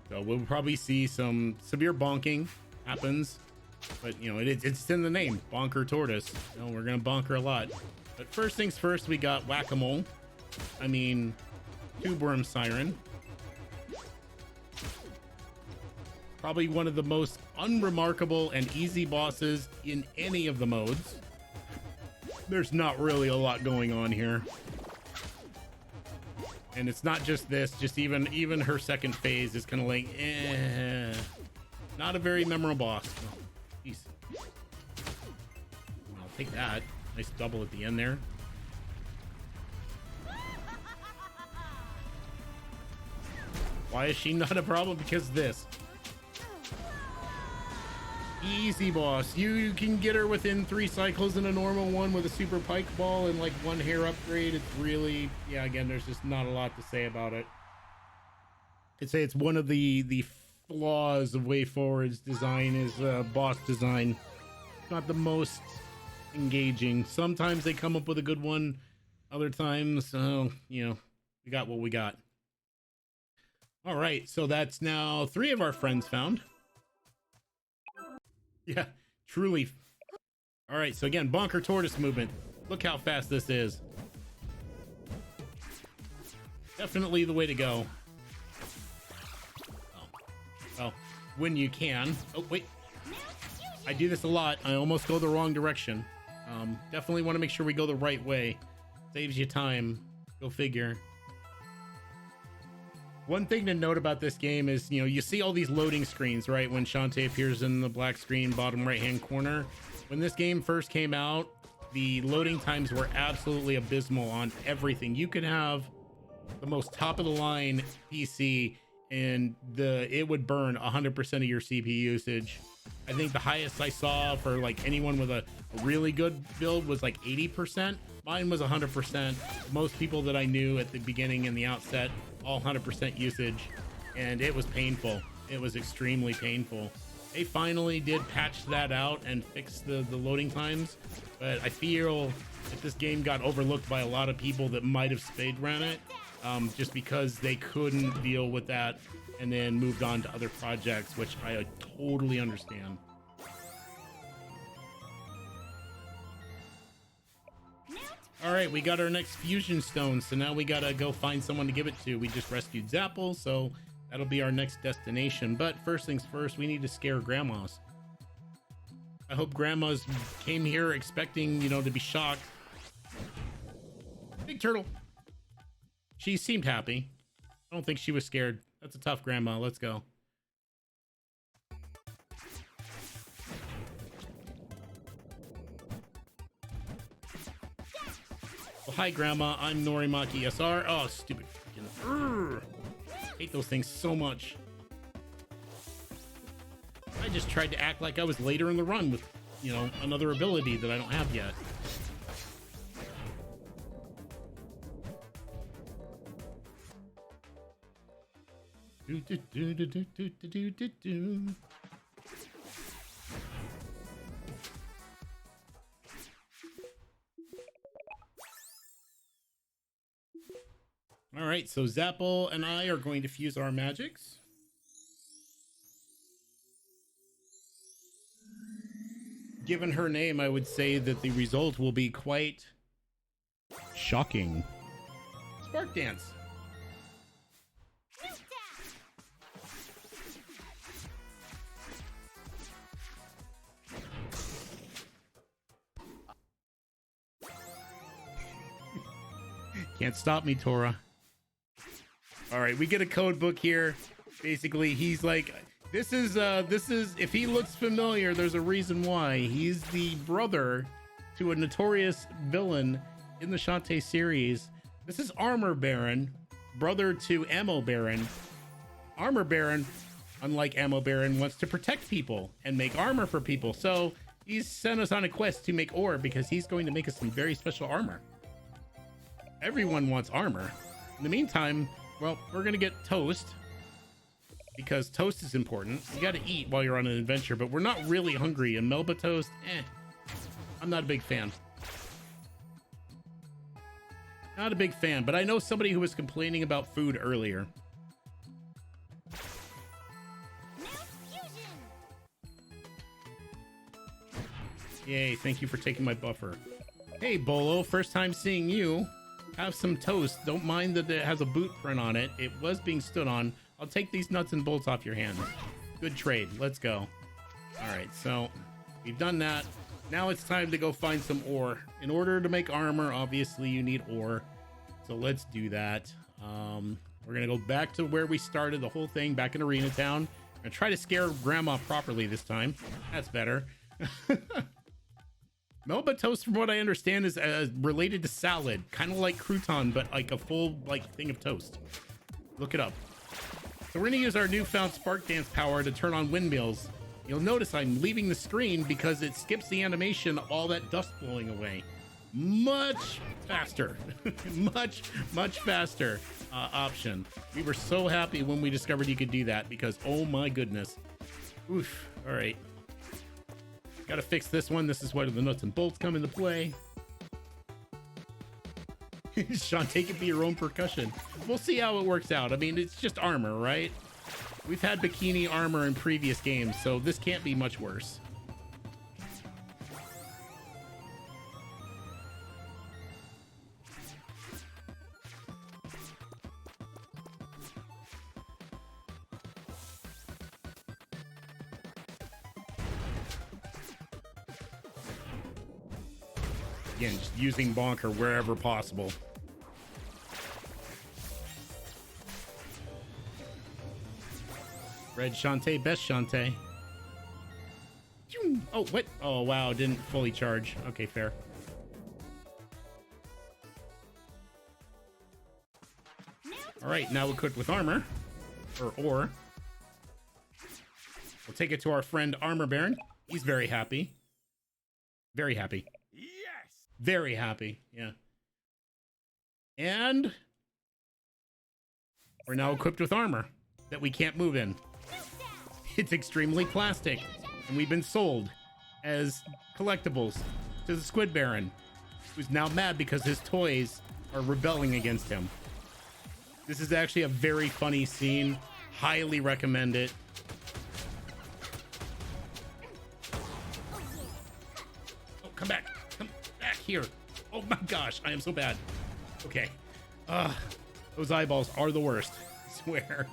So we'll probably see some severe bonking happens, but you know, it's in the name, bonker tortoise. You know, we're gonna bonker a lot. But first things first, we got whack-a-mole. I mean, tube worm siren. Probably one of the most unremarkable and easy bosses in any of the modes. There's not really a lot going on here. And it's not just this, just even her second phase is kind of like, not a very memorable boss. Oh, jeez. I'll take that. Nice double at the end there. Why is she not a problem? Because this. Easy boss. You can get her within 3 cycles in a normal one with a super pike ball and like 1 hair upgrade. It's really, yeah, again, there's just not a lot to say about it. I'd say it's one of the flaws of WayForward's design is boss design. Not the most engaging. Sometimes they come up with a good one. Other times, you know, we got what we got. All right, so that's now 3 of our friends found. Yeah, truly. All right, so again, bonker tortoise movement. Look how fast this is. Definitely the way to go. Oh, well, when you can. Oh, wait. I do this a lot. I almost go the wrong direction. Definitely want to make sure we go the right way. Saves you time. Go figure. One thing to note about this game is, you know, you see all these loading screens, right? When Shantae appears in the black screen, bottom right-hand corner. When this game first came out, the loading times were absolutely abysmal on everything. You could have the most top of the line PC, and it would burn 100% of your CPU usage. I think the highest I saw for like anyone with a really good build was like 80%. Mine was 100%. Most people that I knew at the beginning and the outset, all 100% usage, and it was painful. It was extremely painful. They finally did patch that out and fix the loading times, but I feel that this game got overlooked by a lot of people that might have stayed around it, just because they couldn't deal with that and then moved on to other projects, which I totally understand. All right, we got our next fusion stone, so now we gotta go find someone to give it to. We just rescued Zapple, so that'll be our next destination. But first things first, we need to scare grandmas. I hope grandmas came here expecting, you know, to be shocked. Big turtle. She seemed happy. I don't think she was scared. That's a tough grandma. Let's go. Well, hi, Grandma. I'm Norimaki SR. Oh, stupid freaking. Hate those things so much. I just tried to act like I was later in the run with, you know, another ability that I don't have yet. Do, do, do, do, do, do, do, do, do. All right, so Zapple and I are going to fuse our magics. Given her name, I would say that the result will be quite shocking. Spark Dance. Can't stop me, Tora. All right, we get a code book here. Basically, he's like, this is if he looks familiar, there's a reason why. He's the brother to a notorious villain in the Shantae series. This is Armor Baron, brother to Ammo Baron. Armor Baron, unlike Ammo Baron, wants to protect people and make armor for people. So he's sent us on a quest to make ore because he's going to make us some very special armor. Everyone wants armor. In the meantime, well, we're gonna get toast because toast is important. You gotta eat while you're on an adventure, but we're not really hungry, and Melba toast, I'm not a big fan. Not a big fan, but I know somebody who was complaining about food earlier. Yay, thank you for taking my buffer. Hey, Bolo, first time seeing you. Have some toast. Don't mind that it has a boot print on it. It was being stood on. I'll take these nuts and bolts off your hands. Good trade. Let's go. All right, so we've done that. Now it's time to go find some ore. In order to make armor, obviously you need ore. So let's do that. We're gonna go back to where we started the whole thing, back in Arena Town. I'm gonna try to scare Grandma properly this time. That's better. Melba toast, from what I understand, is related to salad, kind of like crouton, but like a full thing of toast. Look it up. So we're gonna use our newfound Spark Dance power to turn on windmills. You'll notice I'm leaving the screen because it skips the animation of all that dust blowing away. Much faster, much faster option. We were so happy when we discovered you could do that because, oh my goodness. Oof. All right. Gotta fix this one. This is where the nuts and bolts come into play. Shantae can be your own percussion. We'll see how it works out. I mean, it's just armor, right? We've had bikini armor in previous games, so this can't be much worse. Again, just using Bonker wherever possible. Red Shantae, best Shantae. Oh, what? Oh, wow, didn't fully charge. Okay, fair. All right, now equipped with armor, or ore. We'll take it to our friend Armor Baron. He's very happy. Very happy. Yes. Very happy. Yeah. And we're now equipped with armor that we can't move in. It's extremely plastic, and we've been sold as collectibles to the Squid Baron, who's now mad because his toys are rebelling against him. This is actually a very funny scene. Highly recommend it. Oh, come back. Come back here. Oh my gosh, I am so bad. Okay. Those eyeballs are the worst, I swear.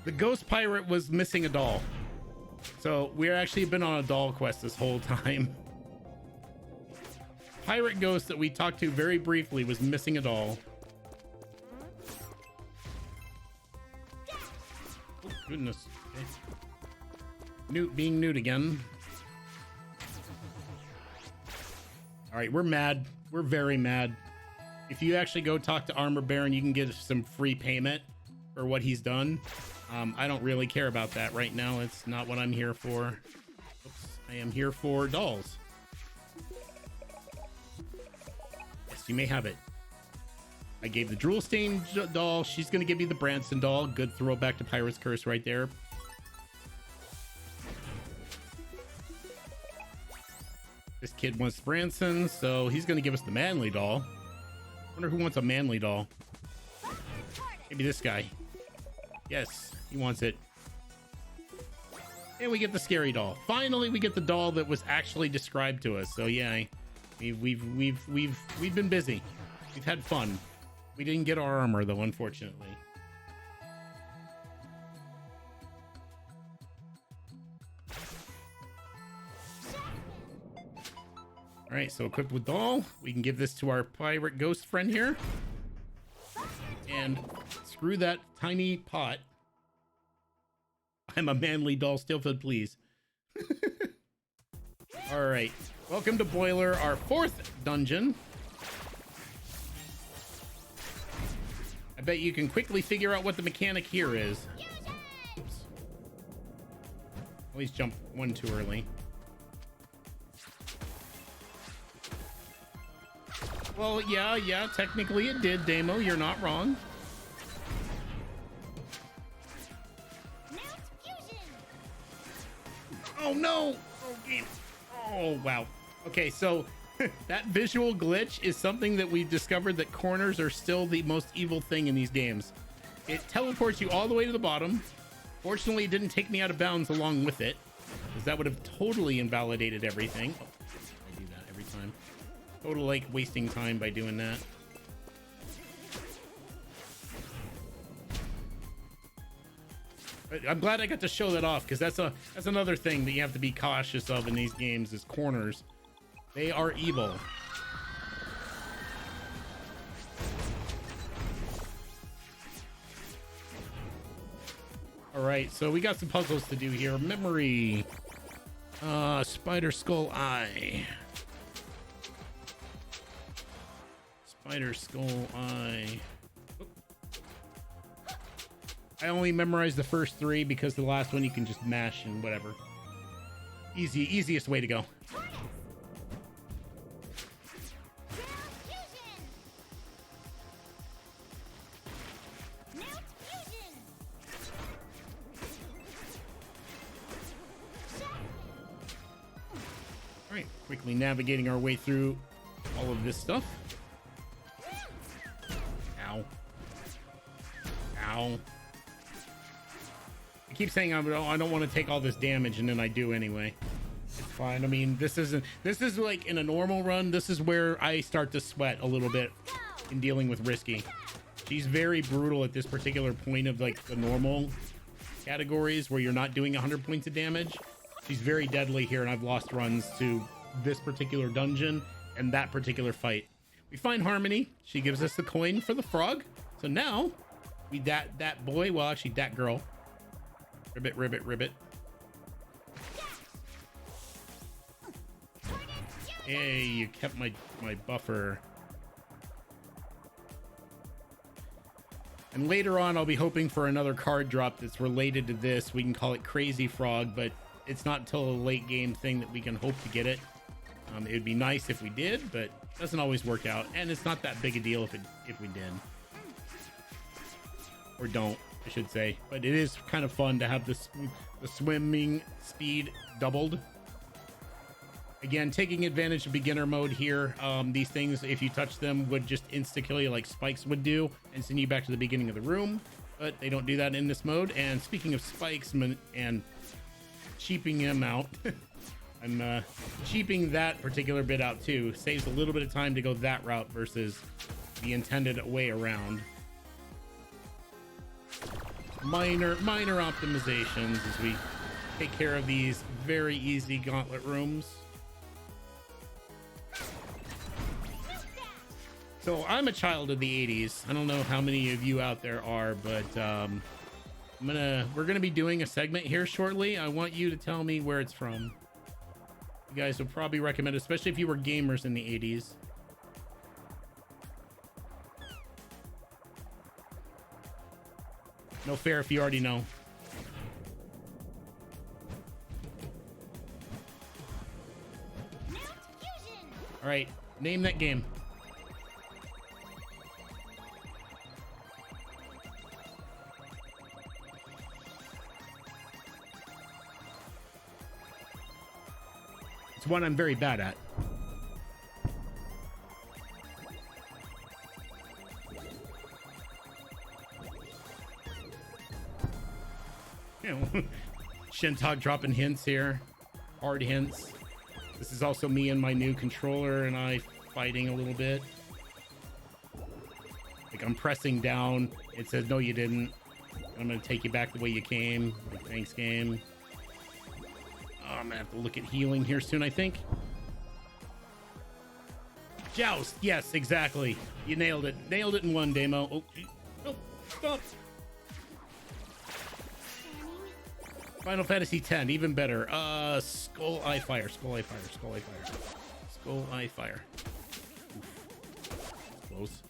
The ghost pirate was missing a doll. So we're actually been on a doll quest this whole time. Pirate ghost that we talked to very briefly was missing a doll. Oh, goodness. Okay. Newt being Newt again. All right, we're mad. We're very mad. If you actually go talk to Armor Baron, you can get some free payment for what he's done. I don't really care about that right now. It's not what I'm here for. Oops, I am here for dolls. Yes, you may have it. I gave the Drool Stain doll. She's going to give me the Branson doll. Good throwback to Pirate's Curse right there. This kid wants Branson, so he's going to give us the manly doll. Wonder who wants a manly doll. Maybe this guy. Yes, he wants it. And we get the scary doll. Finally, we get the doll that was actually described to us. So yeah, we've been busy. We've had fun. We didn't get our armor though, unfortunately. All right, so equipped with doll, we can give this to our pirate ghost friend here. And screw that tiny pot. I'm a manly doll, Stillfield, please. All right, welcome to Boiler, our 4th dungeon. I bet you can quickly figure out what the mechanic here is. Oops. Always jump one too early. Well, yeah, technically it did, Damo. You're not wrong. Oh, no! Oh, game. Oh, wow. Okay, so that visual glitch is something that we've discovered that corners are still the most evil thing in these games. It teleports you all the way to the bottom. Fortunately, it didn't take me out of bounds along with it, because that would have totally invalidated everything. Oh, I do that every time. Total, like, wasting time by doing that. But I'm glad I got to show that off, because that's another thing that you have to be cautious of in these games is corners. They are evil. All right, so we got some puzzles to do here. Memory. Spider Skull Eye. Spider Skull Eye. I only memorized the first 3 because the last one you can just mash and whatever. Easiest way to go. All right, quickly navigating our way through all of this stuff. Ow. Ow. I keep saying I don't want to take all this damage, and then I do anyway. It's fine. I mean, this is like in a normal run, this is where I start to sweat a little bit in dealing with Risky. She's very brutal at this particular point of like the normal categories where you're not doing 100 points of damage. She's very deadly here, and I've lost runs to this particular dungeon and that particular fight. We find Harmony. She gives us the coin for the frog. So now we that boy, well, actually that girl. Ribbit, ribbit, ribbit. Hey, you kept my buffer. And later on, I'll be hoping for another card drop that's related to this. We can call it Crazy Frog, but it's not until a late game thing that we can hope to get it. It would be nice if we did, but it doesn't always work out. And it's not that big a deal if we did. Or don't, I should say. But it is kind of fun to have the swimming speed doubled. Again, taking advantage of beginner mode here. These things, if you touch them, would just insta-kill you like spikes would do and send you back to the beginning of the room. But they don't do that in this mode. And speaking of spikes and cheaping them out, I'm cheaping that particular bit out too. Saves a little bit of time to go that route versus the intended way around. Minor optimizations as we take care of these very easy gauntlet rooms. So I'm a child of the 80s. I don't know how many of you out there are, but we're gonna be doing a segment here shortly. I want you to tell me where it's from. You guys would probably recommend, especially if you were gamers in the 80s. No fair if you already know. All right, name that game. It's one I'm very bad at. You know, Shantae dropping hints here. Hard hints. This is also me and my new controller and I fighting a little bit. Like I'm pressing down. It says, no, you didn't. I'm going to take you back the way you came. Like, thanks, game. Oh, I'm gonna have to look at healing here soon, I think. Joust. Yes, exactly. You nailed it. Nailed it in one demo. Oh, oh, stop. Final Fantasy X, even better. Skull Eye Fire. Skull Eye Fire. Skull Eye Fire. Skull Eye Fire. Oof.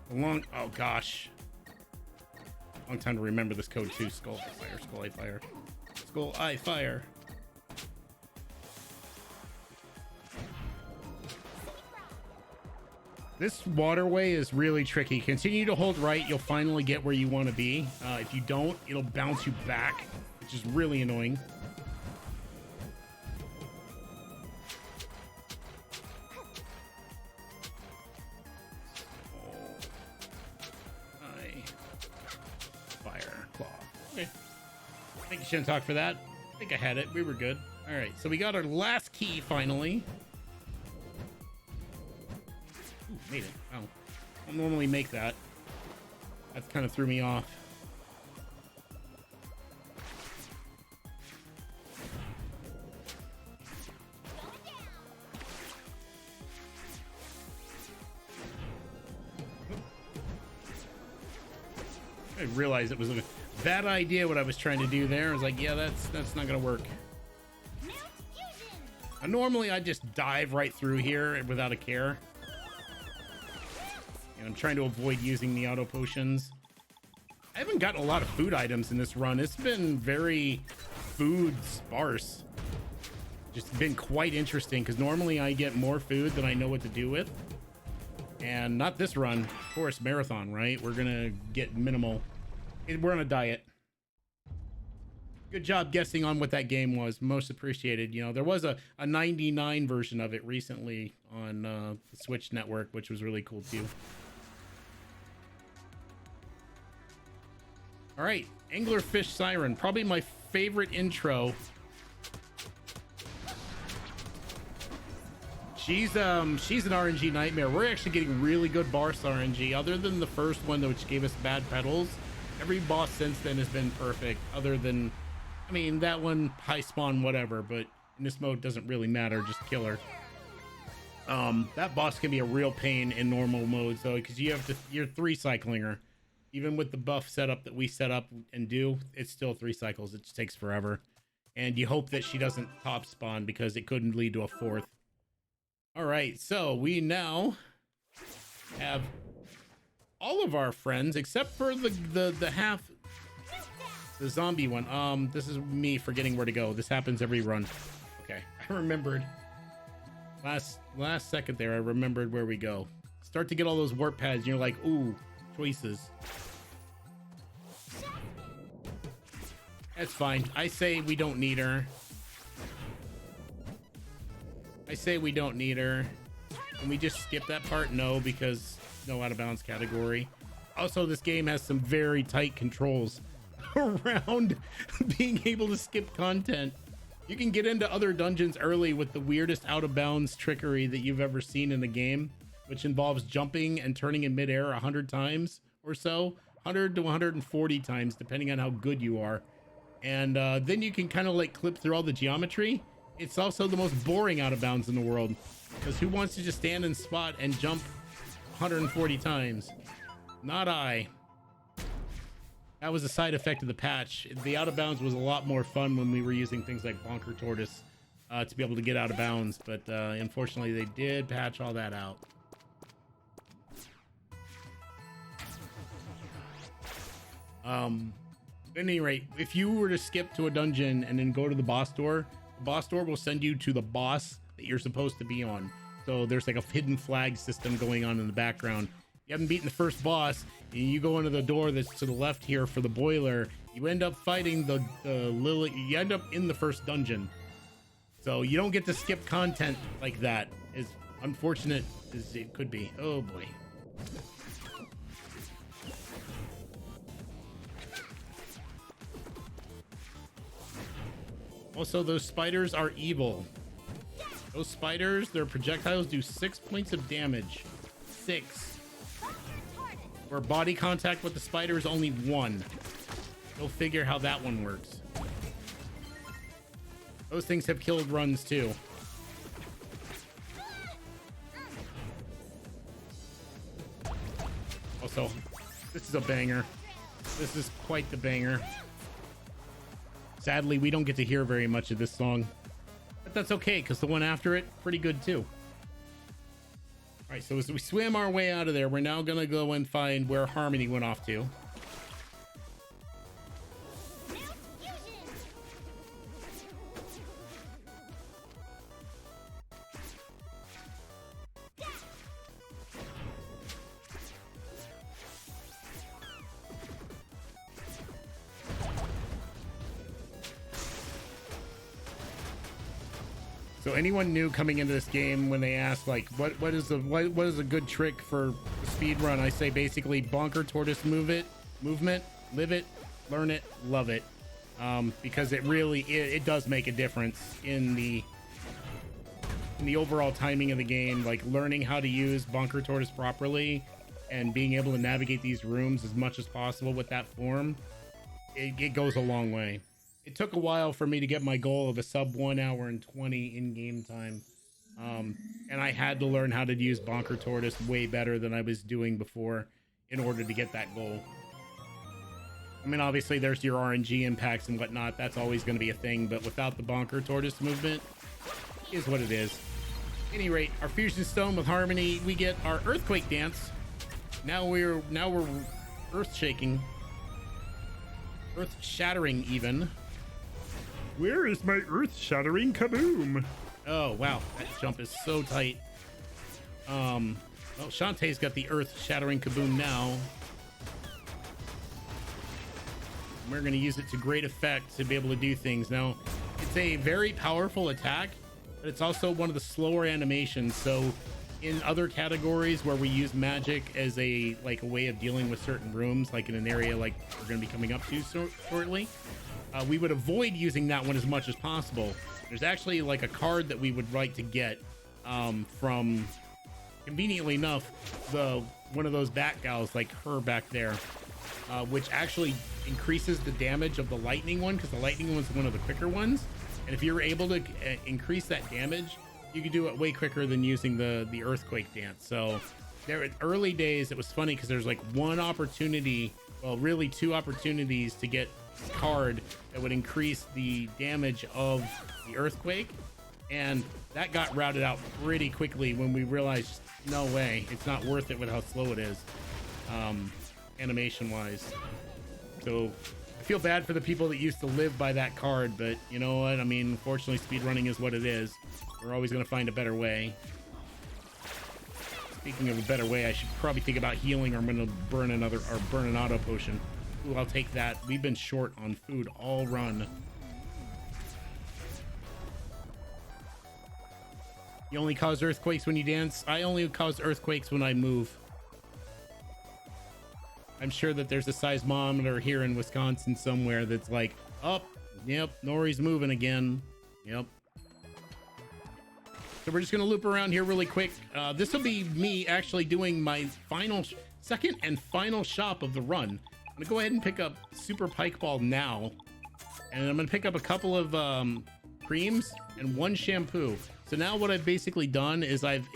Close. Oh gosh. Long time to remember this code too. Skull Eye Fire. Skull Eye Fire. Skull Eye Fire. This waterway is really tricky. Continue to hold right. You'll finally get where you want to be. If you don't, it'll bounce you back, which is really annoying. Fire. Claw. Okay. Thank you, Shantae, for that. I think I had it. We were good. All right. So we got our last key finally. Made it. Oh, I don't normally make that. That kind of threw me off. I realized it was a bad idea what I was trying to do there. I was like, yeah, that's not gonna work. Normally I just dive right through here without a care. And I'm trying to avoid using the auto potions. I haven't gotten a lot of food items in this run. It's been very food sparse. Just been quite interesting because normally I get more food than I know what to do with. And not this run. Of course, marathon, right? We're gonna get minimal. We're on a diet. Good job guessing on what that game was. Most appreciated. You know, there was a 99 version of it recently on the Switch network, which was really cool too. All right, Anglerfish Siren, probably my favorite intro. She's an RNG nightmare. We're actually getting really good boss RNG. Other than the first one, which gave us bad pedals, every boss since then has been perfect. Other than, I mean, that one high spawn, whatever. But in this mode, doesn't really matter. Just kill her. That boss can be a real pain in normal modes though, because you're 3-cycling her. Even with the buff setup that we set up and do, it's still 3 cycles. It just takes forever. And you hope that she doesn't top spawn because it couldn't lead to a 4th. All right, so we now have all of our friends except for the half, the zombie one. This is me forgetting where to go. This happens every run. Okay, I remembered. Last second there, I remembered where we go. Start to get all those warp pads, and you're like, ooh, choices. That's fine. I say we don't need her. I say we don't need her. Can we just skip that part? No, because no out of bounds category. Also, this game has some very tight controls around being able to skip content. You can get into other dungeons early with the weirdest out of bounds trickery that you've ever seen in a game, which involves jumping and turning in midair 100 times or so, 100 to 140 times, depending on how good you are. And then you can kind of like clip through all the geometry. It's also the most boring out of bounds in the world, because who wants to just stand in spot and jump 140 times? Not I. That was a side effect of the patch. The out of bounds was a lot more fun when we were using things like Bonker Tortoise to be able to get out of bounds, but unfortunately they did patch all that out. At any rate, if you were to skip to a dungeon and then go to the boss door will send you to the boss that you're supposed to be on. So there's like a hidden flag system going on in the background. You haven't beaten the first boss, and you go into the door that's to the left here for the boiler. You end up fighting the Lily. You end up in the first dungeon. So you don't get to skip content like that, as unfortunate as it could be. Oh boy. Also, those spiders are evil. Those spiders, their projectiles do 6 points of damage. 6. Where body contact with the spider is only 1. Go figure how that one works. Those things have killed runs too. Also, this is a banger. This is quite the banger. Sadly, we don't get to hear very much of this song, but that's okay, because the one after it, pretty good too. All right, so as we swim our way out of there, we're now gonna go and find where Harmony went off to. So anyone new coming into this game, when they ask like what is a good trick for speed run, I say basically Bonker Tortoise movement, live it, learn it, love it, because it does make a difference in the overall timing of the game. Like learning how to use Bonker Tortoise properly and being able to navigate these rooms as much as possible with that form, it goes a long way. It took a while for me to get my goal of a sub 1 hour and 20 in game time. And I had to learn how to use Bonker Tortoise way better than I was doing before in order to get that goal. I mean, obviously there's your RNG impacts and whatnot. That's always going to be a thing, but without the Bonker Tortoise movement, is what it is. At any rate, our Fusion Stone with Harmony, we get our Earthquake Dance. Now we're earth shaking. Earth shattering even. Where is my earth-shattering kaboom? Oh, wow. That jump is so tight. Well, Shantae's got the earth-shattering kaboom now. We're going to use it to great effect to be able to do things. Now, it's a very powerful attack, but it's also one of the slower animations. So in other categories where we use magic as a way of dealing with certain rooms, like in an area like we're going to be coming up to shortly, we would avoid using that one as much as possible. There's actually like a card that we would like to get from, conveniently enough, one of those bat gals, like her back there, which actually increases the damage of the lightning one, because the lightning one's one of the quicker ones. And if you're able to increase that damage, you can do it way quicker than using the earthquake dance. So there, in early days, it was funny because there's like one opportunity, well, really 2 opportunities to get card that would increase the damage of the earthquake, And that got routed out pretty quickly when we realized, no way, it's not worth it with how slow it is, animation wise. So I feel bad for the people that used to live by that card, but you know what? I mean, unfortunately, speedrunning is what it is. We're always going to find a better way. Speaking of a better way, I should probably think about healing, or I'm going to burn an auto potion. Ooh, I'll take that. We've been short on food all run. You only cause earthquakes when you dance? I only cause earthquakes when I move. I'm sure that there's a seismometer here in Wisconsin somewhere that's like, oh, yep, Nori's moving again. Yep. So we're just going to loop around here really quick. This will be me actually doing my second and final shop of the run. I'm going to go ahead and pick up Super Pike Ball now. And I'm going to pick up a couple of creams and one shampoo. So now what I've basically done is I've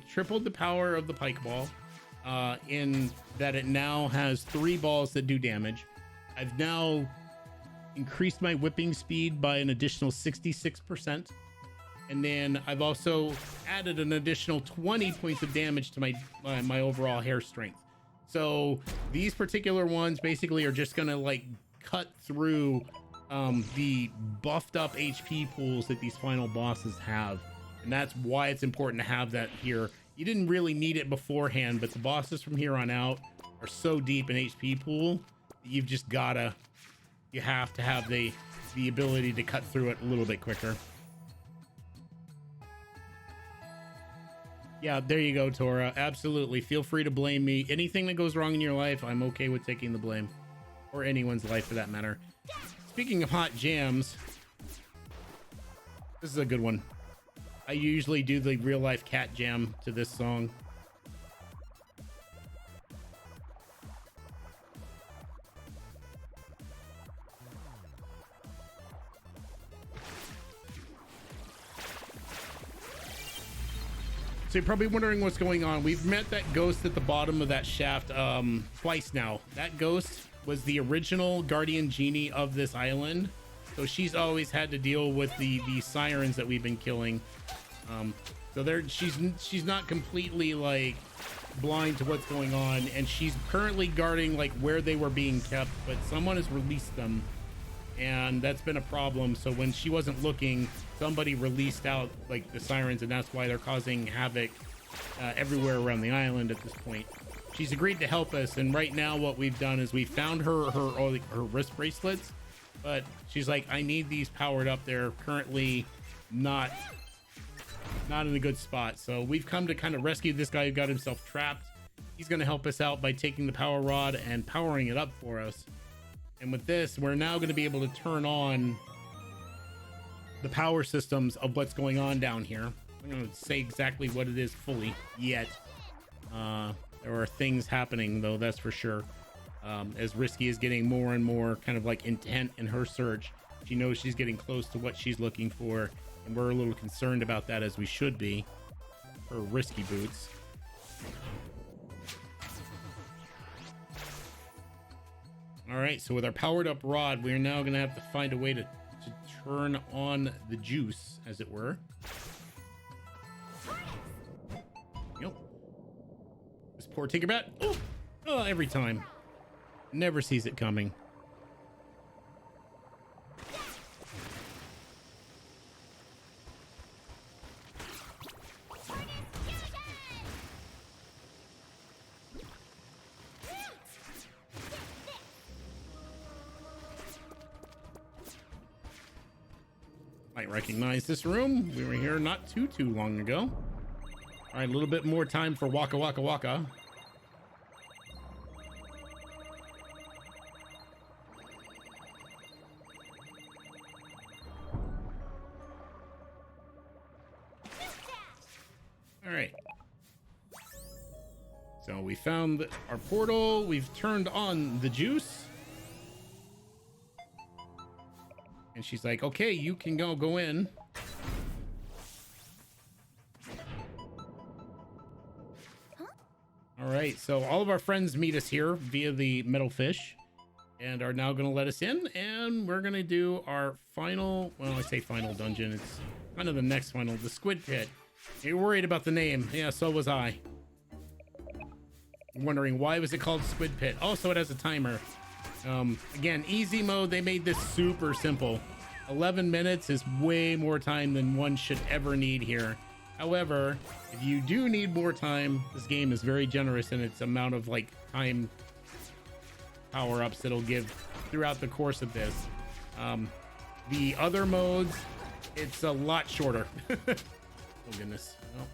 tripled the power of the Pike Ball in that it now has 3 balls that do damage. I've now increased my whipping speed by an additional 66%. And then I've also added an additional 20 points of damage to my overall hair strength. So these particular ones basically are just gonna like cut through the buffed up HP pools that these final bosses have. And that's why it's important to have that here. You didn't really need it beforehand, but the bosses from here on out are so deep in HP pool that you've just gotta, you have to have the ability to cut through it a little bit quicker. Yeah, there you go, Tora. Absolutely. Feel free to blame me. Anything that goes wrong in your life, I'm okay with taking the blame. Or anyone's life for that matter. Speaking of hot jams, this is a good one. I usually do the real life cat jam to this song. So you're probably wondering what's going on. We've met that ghost at the bottom of that shaft twice now. That ghost was the original guardian genie of this island. So she's always had to deal with the sirens that we've been killing. So she's not completely like blind to what's going on, and she's currently guarding like where they were being kept, but someone has released them, and that's been a problem. So when she wasn't looking, somebody released out like the sirens, and that's why they're causing havoc everywhere around the island at this point. She's agreed to help us, and right now what we've done is we found her wrist bracelets, but she's like, I need these powered up. They're currently not in a good spot. So we've come to kind of rescue this guy who got himself trapped. He's going to help us out by taking the power rod and powering it up for us. And with this, we're now going to be able to turn on the power systems of what's going on down here. I'm going to say exactly what it is fully yet. There are things happening though, that's for sure. As Risky is getting more and more kind of like intent in her search, she knows she's getting close to what she's looking for, and we're a little concerned about that, as we should be. Her Risky boots. All right, so with our powered up rod, we're now going to have to find a way to turn on the juice, as it were. Yep. This poor Tinkerbell. Oh, every time. Never sees it coming. Might recognize this room. We were here not too long ago. All right, a little bit more time for Waka Waka Waka. All right. So we found our portal. We've turned on the juice. And she's like, okay, you can go in. All right, so all of our friends meet us here via the metal fish. and are now going to let us in, and we're going to do our final, well, I say final dungeon, it's kind of the next final, the Squid Pit. You're worried about the name. Yeah, so was I. Wondering why was it called Squid Pit. Also, it has a timer. Again, easy mode, they made this super simple. 11 minutes is way more time than one should ever need here. However, if you do need more time, this game is very generous in its amount of like time power-ups it'll give throughout the course of this. The other modes, it's a lot shorter. Oh goodness. Oh.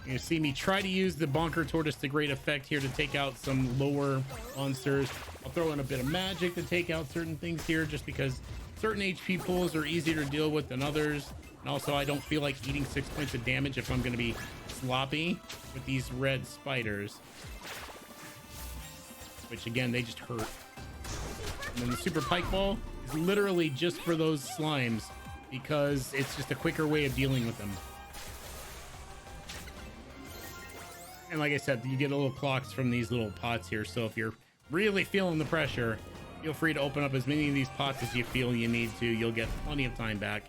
You see me try to use the Bonker Tortoise to great effect here to take out some lower monsters. I'll throw in a bit of magic to take out certain things here just because certain HP pools are easier to deal with than others. And also I don't feel like eating 6 points of damage if I'm going to be sloppy with these red spiders. Which again, they just hurt. And then the Super Pike Ball is literally just for those slimes because it's just a quicker way of dealing with them. And like I said, you get little clocks from these little pots here. So if you're really feeling the pressure, feel free to open up as many of these pots as you feel you need to. You'll get plenty of time back.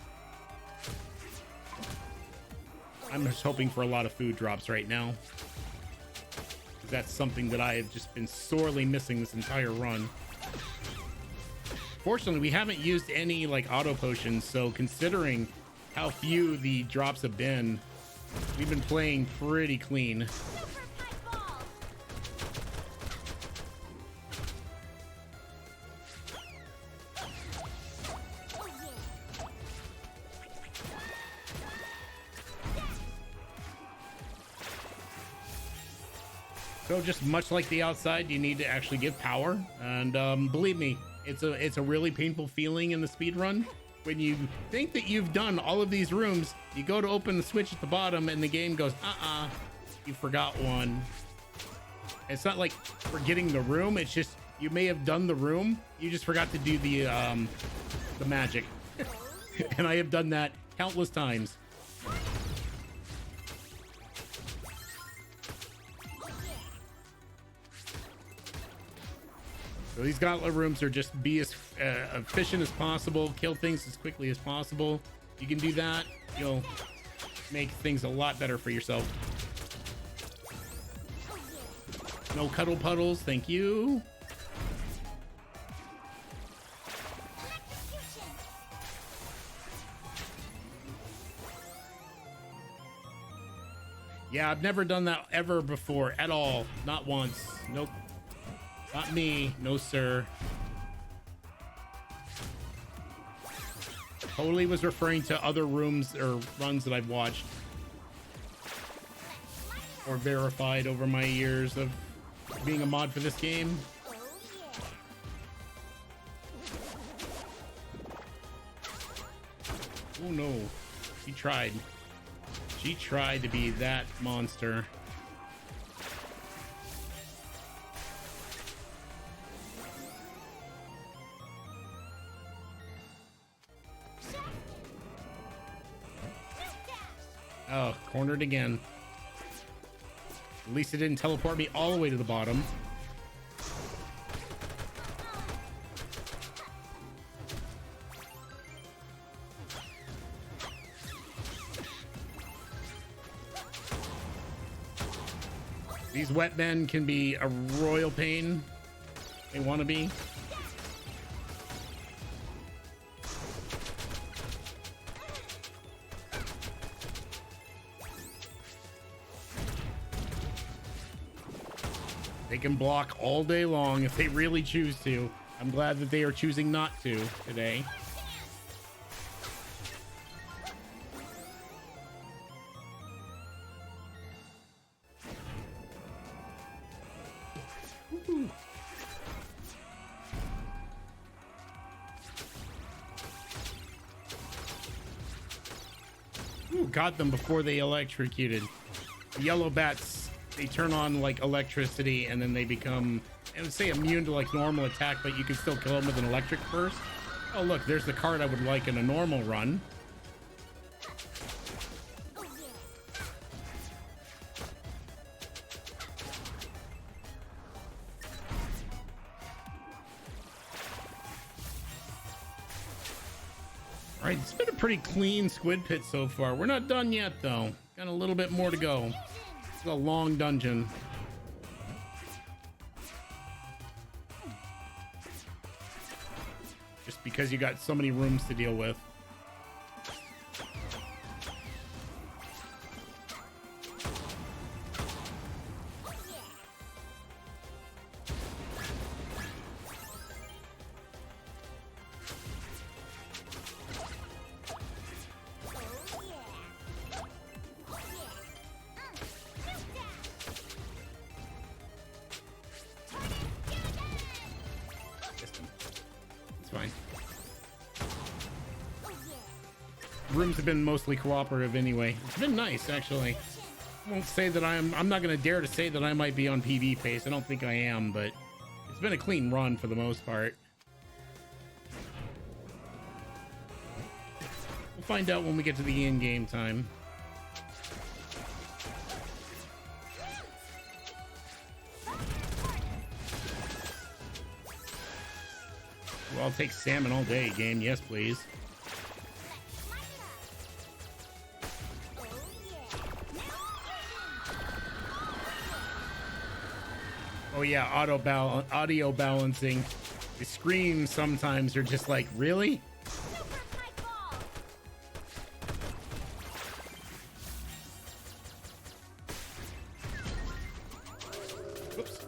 I'm just hoping for a lot of food drops right now. That's something that I have just been sorely missing this entire run. Fortunately, we haven't used any like auto potions. So considering how few the drops have been, we've been playing pretty clean. So just much like the outside, you need to actually give power. And believe me, it's a really painful feeling in the speed run. When you think that you've done all of these rooms, you go to open the switch at the bottom and the game goes, you forgot one. It's not like forgetting the room. It's just, you may have done the room. You just forgot to do the magic. And I have done that countless times. So these gauntlet rooms are just be as efficient as possible, kill things as quickly as possible. You can do that, you'll make things a lot better for yourself. No cuddle puddles, thank you. Yeah, I've never done that ever before at all. Not once. Nope. Not me, no sir. Totally was referring to other rooms or runs that I've watched or verified over my years of being a mod for this game. Oh no, she tried. She tried to be that monster. Oh, cornered again. At least it didn't teleport me all the way to the bottom. These wet men can be a royal pain. They want to be. They can block all day long if they really choose to. I'm glad that they are choosing not to today. Ooh, got them before they electrocuted. The yellow bats, they turn on like electricity and then they become, I would say, immune to like normal attack, but you can still kill them with an electric burst. Oh look, there's the card I would like in a normal run. All right, it's been a pretty clean squid pit so far. We're not done yet, though. Got a little bit more to go. It's a long dungeon. Just because you got so many rooms to deal with. Rooms have been mostly cooperative anyway. It's been nice, actually. I won't say that I'm not gonna dare to say that I might be on PV pace. I don't think I am, but it's been a clean run for the most part. We'll find out when we get to the in-game time. Well, I'll take salmon all day, game. Yes, please. Oh yeah, audio balancing. The screams sometimes are just like, really? Whoops.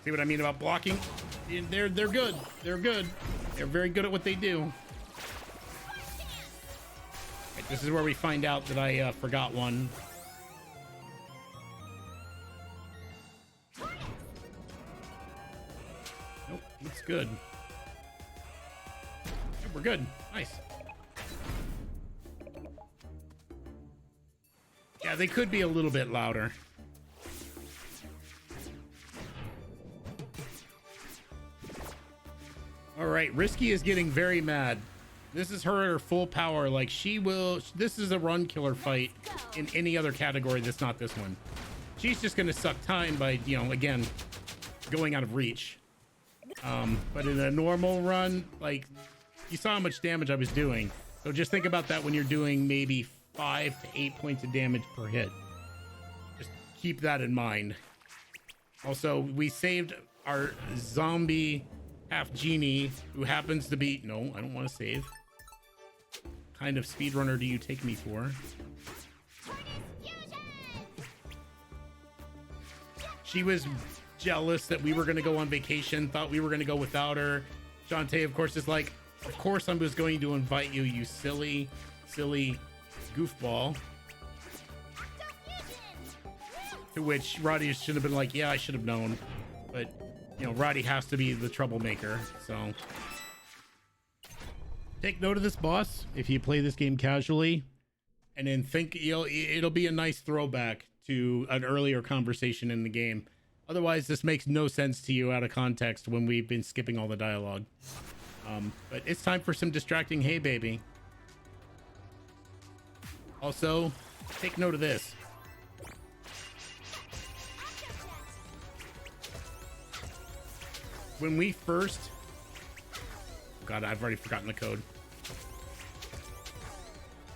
See what I mean about blocking? They're good. They're good. They're very good at what they do. Right, this is where we find out that I forgot one. Looks good. Yeah, we're good. Nice. Yeah, they could be a little bit louder. All right, Risky is getting very mad. This is her at her full power. Like, she will... This is a run killer fight in any other category that's not this one. She's just going to suck time by, you know, again, going out of reach. But in a normal run, like, you saw how much damage I was doing. So just think about that when you're doing maybe 5 to 8 points of damage per hit. Just keep that in mind. Also, we saved our zombie half genie, who happens to be... No, I don't want to save. What kind of speedrunner do you take me for? She was jealous that we were going to go on vacation, thought we were going to go without her. Shantae, of course, is like, of course I'm just going to invite you, you silly goofball. To which Roddy should have been like, yeah, I should have known. But, you know, Roddy has to be the troublemaker, so. Take note of this, boss, if you play this game casually. And then think, you know, it'll be a nice throwback to an earlier conversation in the game. Otherwise, this makes no sense to you out of context when we've been skipping all the dialogue. But it's time for some distracting hey baby. Also, take note of this. When we first... Oh God, I've already forgotten the code.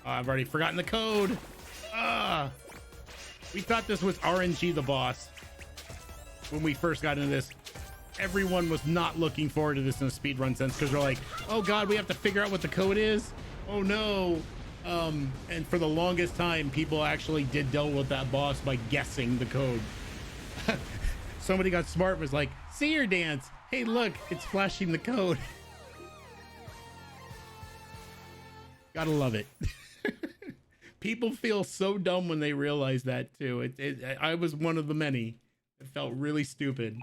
I've already forgotten the code. We thought this was RNG the boss. When we first got into this, everyone was not looking forward to this in a speedrun sense, because they're like, oh God, we have to figure out what the code is. Oh no. And for the longest time, people actually did deal with that boss by guessing the code. Somebody got smart and was like, see your dance. Hey, look, it's flashing the code. Gotta love it. People feel so dumb when they realize that too. I was one of the many. It felt really stupid.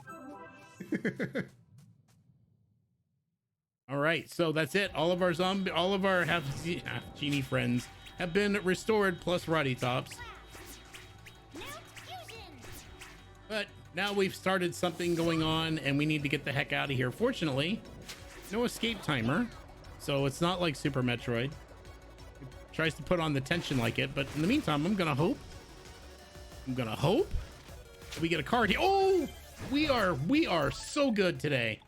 All right, so that's it. All of our half genie friends have been restored, plus Roddy Tops. But now we've started something going on, and we need to get the heck out of here. Fortunately, no escape timer, so it's not like Super Metroid. It tries to put on the tension like it, but in the meantime, I'm gonna hope we get a card here. Oh, we are so good today.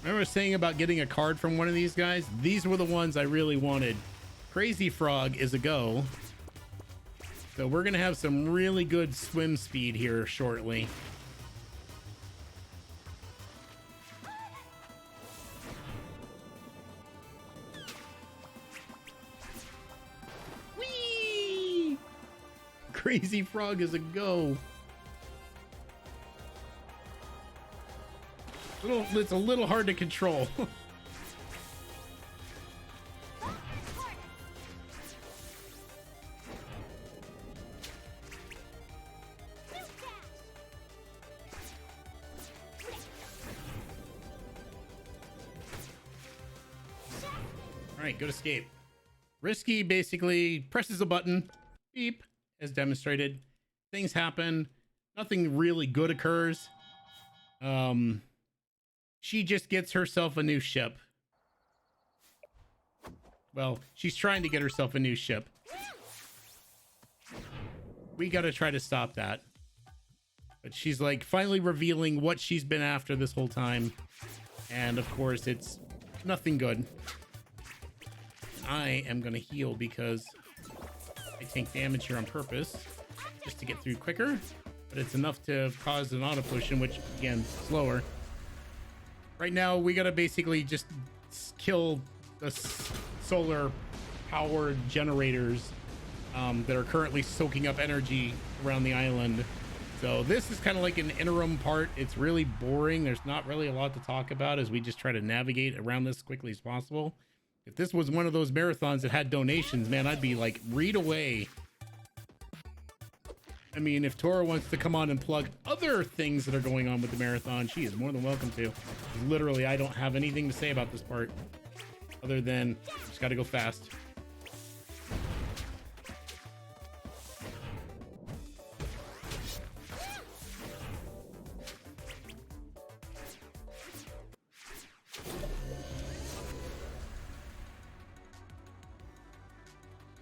Remember saying about getting a card from one of these guys? These were the ones I really wanted. Crazy Frog is a go. So we're going to have some really good swim speed here shortly. Whee! Crazy Frog is a go. It's a little hard to control. All right, good escape. Risky basically presses a button, beep, as demonstrated. Things happen. Nothing really good occurs. She just gets herself a new ship. Well, she's trying to get herself a new ship. We got to try to stop that. But she's like finally revealing what she's been after this whole time. And of course, it's nothing good. I am going to heal because I take damage here on purpose just to get through quicker. But it's enough to cause an auto potion, which again, slower. Right now, we gotta basically just kill the solar powered generators that are currently soaking up energy around the island. So this is kind of like an interim part. It's really boring. There's not really a lot to talk about as we just try to navigate around this as quickly as possible. If this was one of those marathons that had donations, man, I'd be like, read away. I mean, if Tora wants to come on and plug other things that are going on with the marathon, she is more than welcome to. Literally, I don't have anything to say about this part other than just got to go fast.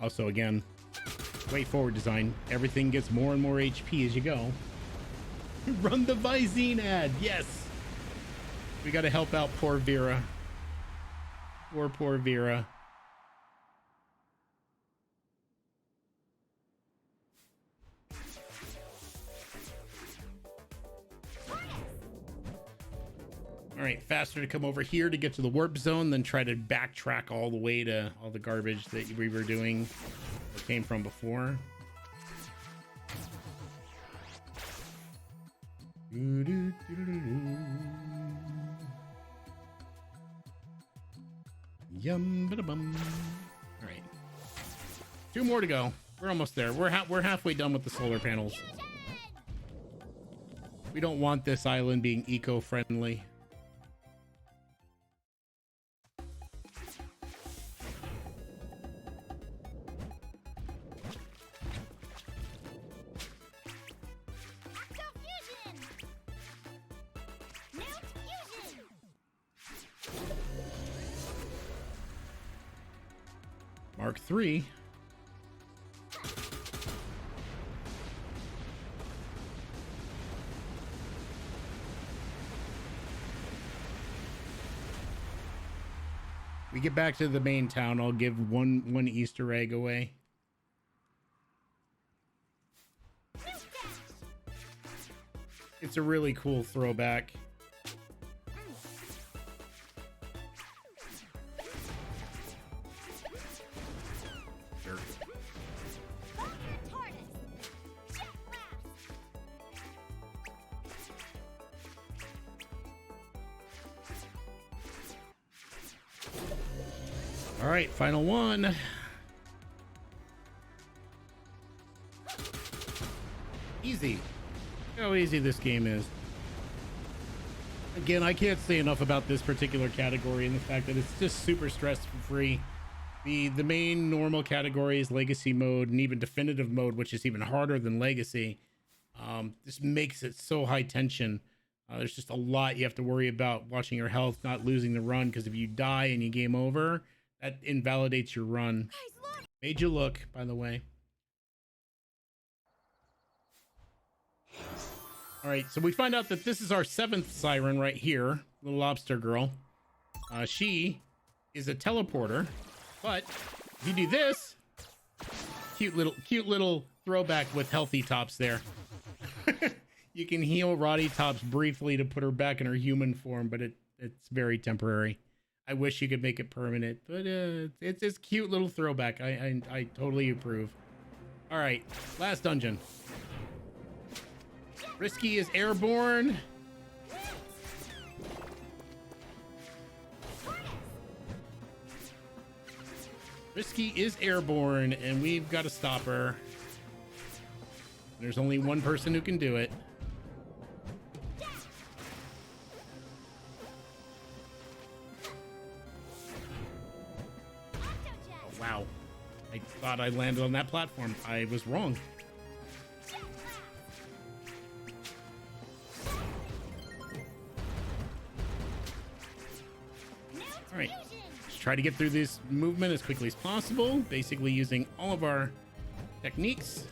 Also, again, way forward design. Everything gets more and more HP as you go. Run the Visine ad. Yes. We got to help out poor Vera. Poor Vera. All right, faster to come over here to get to the warp zone than try to backtrack all the way to all the garbage that we were doing or came from before. Yum ba bum. All right, 2 more to go. We're almost there. We're halfway done with the solar panels. We don't want this island being eco-friendly. Mark 3. We get back to the main town. I'll give one Easter egg away. It's a really cool throwback. All right, final one. Easy. How easy this game is. Again, I can't say enough about this particular category and the fact that it's just super stress-free. The main normal category is legacy mode and even definitive mode, which is even harder than legacy. This makes it so high tension. There's just a lot you have to worry about, watching your health, not losing the run, because if you die and you game over, that invalidates your run. Made you look, by the way. All right, so we find out that this is our 7th siren right here, little lobster girl. She is a teleporter, but if you do this, cute little throwback with healthy tops there. You can heal Roddy Tops briefly to put her back in her human form, but it's very temporary. I wish you could make it permanent, but it's this cute little throwback. I totally approve. All right, last dungeon. Risky is airborne. Risky is airborne, and we've got to stop her. There's only one person who can do it. Oh, wow. I thought I landed on that platform. I was wrong. All right. Let's try to get through this movement as quickly as possible, basically using all of our techniques.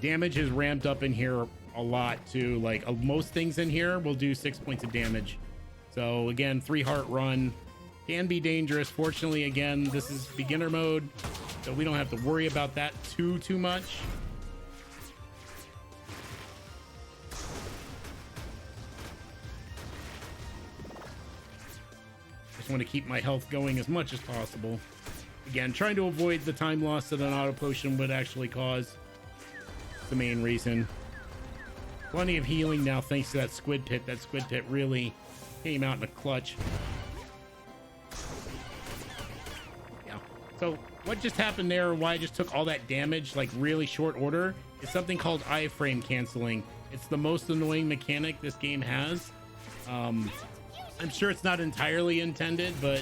Damage is ramped up in here a lot too. Like most things in here will do 6 points of damage. So again, 3 heart run can be dangerous. Fortunately, again, this is beginner mode, so we don't have to worry about that too much. Just want to keep my health going as much as possible. Again, trying to avoid the time loss that an auto potion would actually cause. The main reason. Plenty of healing now thanks to that squid pit. That squid pit really came out in a clutch. Yeah. So what just happened there, why I just took all that damage like really short order, is something called iframe canceling. It's the most annoying mechanic this game has. I'm sure it's not entirely intended, but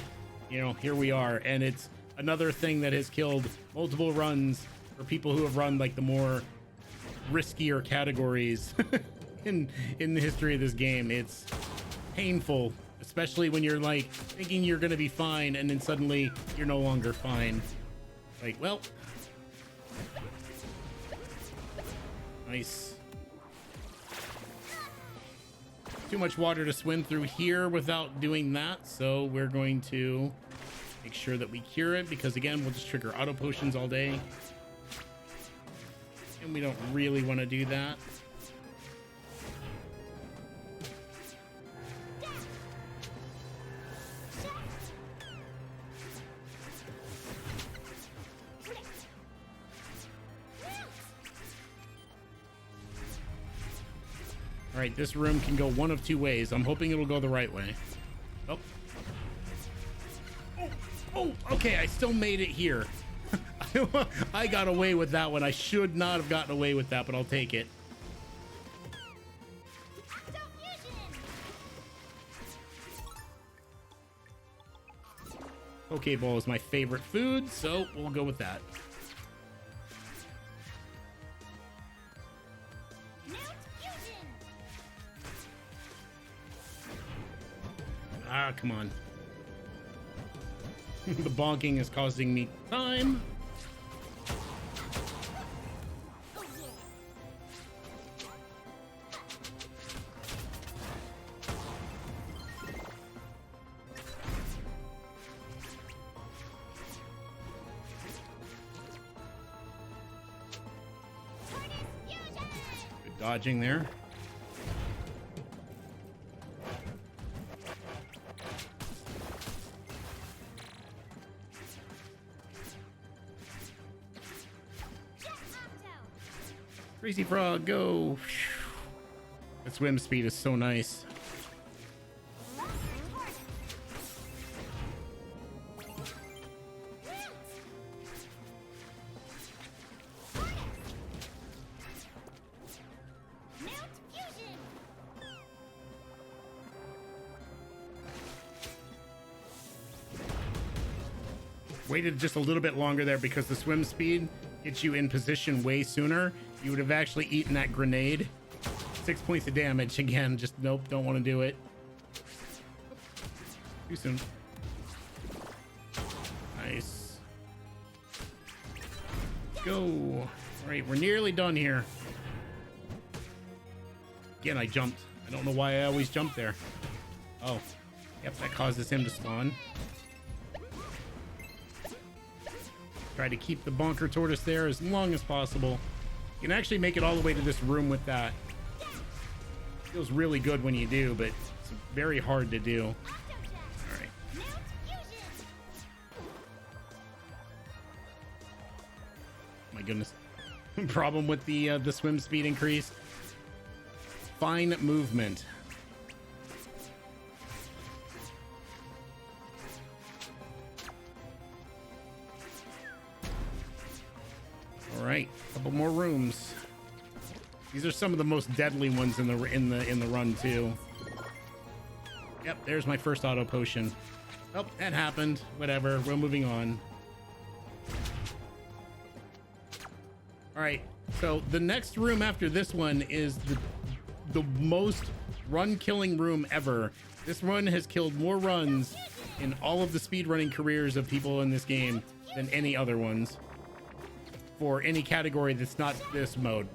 you know, here we are, and it's another thing that has killed multiple runs for people who have run like the more riskier categories in the history of this game. It's painful, especially when you're like thinking you're gonna be fine and then suddenly you're no longer fine. Like, well, nice. Too much water to swim through here without doing that, so we're going to make sure that we cure it, because again, we'll just trigger auto potions all day. And we don't really want to do that. All right, this room can go one of 2 ways. I'm hoping it'll go the right way. Oh. Oh, okay, I still made it here. I got away with that one. I should not have gotten away with that, but I'll take it. Pokeball is my favorite food, so we'll go with that. Ah, come on. The bonking is causing me time. Good dodging there. Crazy Frog, go! That swim speed is so nice. Waited just a little bit longer there because the swim speed gets you in position way sooner. You would have actually eaten that grenade. 6 points of damage. Again, just nope, don't want to do it. Too soon. Nice. Go. All right, we're nearly done here. Again, I jumped. I don't know why I always jump there. Oh, yep, that causes him to spawn. Try to keep the bonker tortoise there as long as possible. You can actually make it all the way to this room with that. Feels really good when you do, but it's very hard to do. All right. My goodness. Problem with the swim speed increase. Fine movement. All right, couple more rooms. These are some of the most deadly ones in the run too. Yep, there's my first auto potion. Oh, that happened. Whatever, we're moving on. All right, so the next room after this one is the most run killing room ever. This run has killed more runs in all of the speedrunning careers of people in this game than any other ones for any category that's not this mode.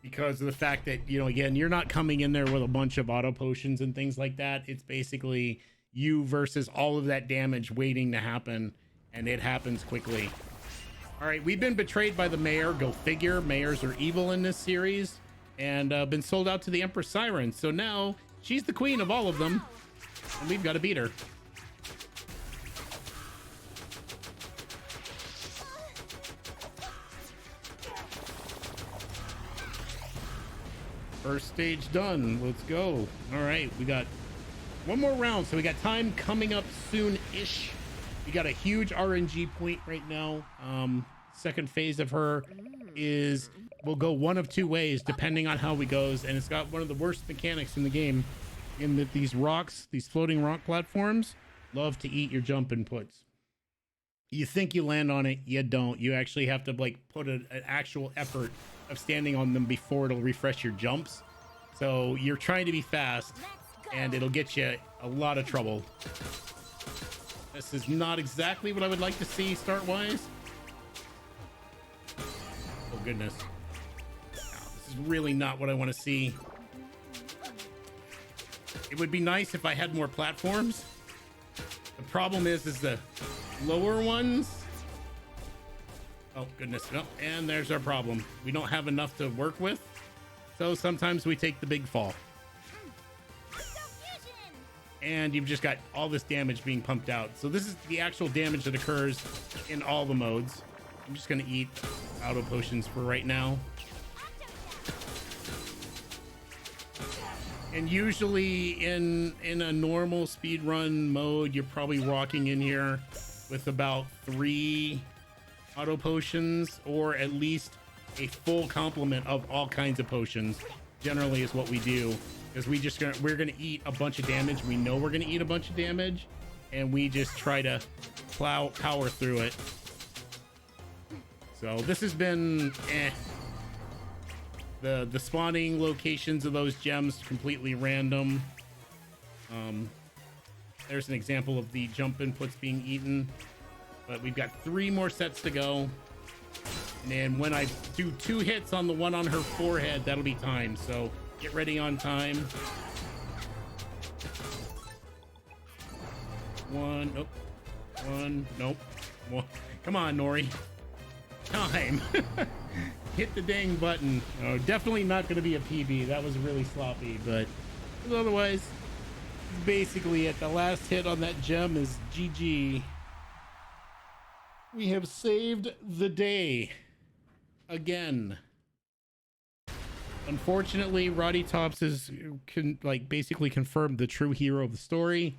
Because of the fact that, you know, again, you're not coming in there with a bunch of auto potions and things like that. It's basically you versus all of that damage waiting to happen, and it happens quickly. All right, we've been betrayed by the mayor. Go figure. Mayors are evil in this series, and been sold out to the Empress Sirens. So now she's the queen of all of them, and we've got to beat her. First stage done. Let's go. All right, we got one more round, so we got time coming up soon-ish. We got a huge RNG point right now. Second phase of her is will go one of two ways depending on how it goes, and it's got one of the worst mechanics in the game, in that these rocks, these floating rock platforms, love to eat your jump inputs. You think you land on it, you don't. You actually have to like put an actual effort of standing on them before it'll refresh your jumps. So you're trying to be fast, and it'll get you a lot of trouble. This is not exactly what I would like to see start-wise. Oh, goodness. No, this is really not what I want to see. It would be nice if I had more platforms. The problem is the lower ones. Oh, goodness. No, and there's our problem. We don't have enough to work with. So sometimes we take the big fall. And you've just got all this damage being pumped out. So this is the actual damage that occurs in all the modes. I'm just going to eat auto potions for right now. And usually in a normal speedrun mode, you're probably walking in here with about 3 auto potions, or at least a full complement of all kinds of potions. Generally is what we do. Because we're gonna eat a bunch of damage. We know we're gonna eat a bunch of damage, and we just try to power through it. So this has been the spawning locations of those gems completely random. There's an example of the jump inputs being eaten, but we've got 3 more sets to go. And then when I do 2 hits on the one on her forehead, that'll be time. So get ready on time. 1, nope. 1, nope. 1. Come on, Nori. Time. Hit the dang button. Oh, definitely not going to be a PB. That was really sloppy, but otherwise, basically at the last hit on that gem is GG. We have saved the day again. Unfortunately, Roddy Tops is basically confirmed the true hero of the story.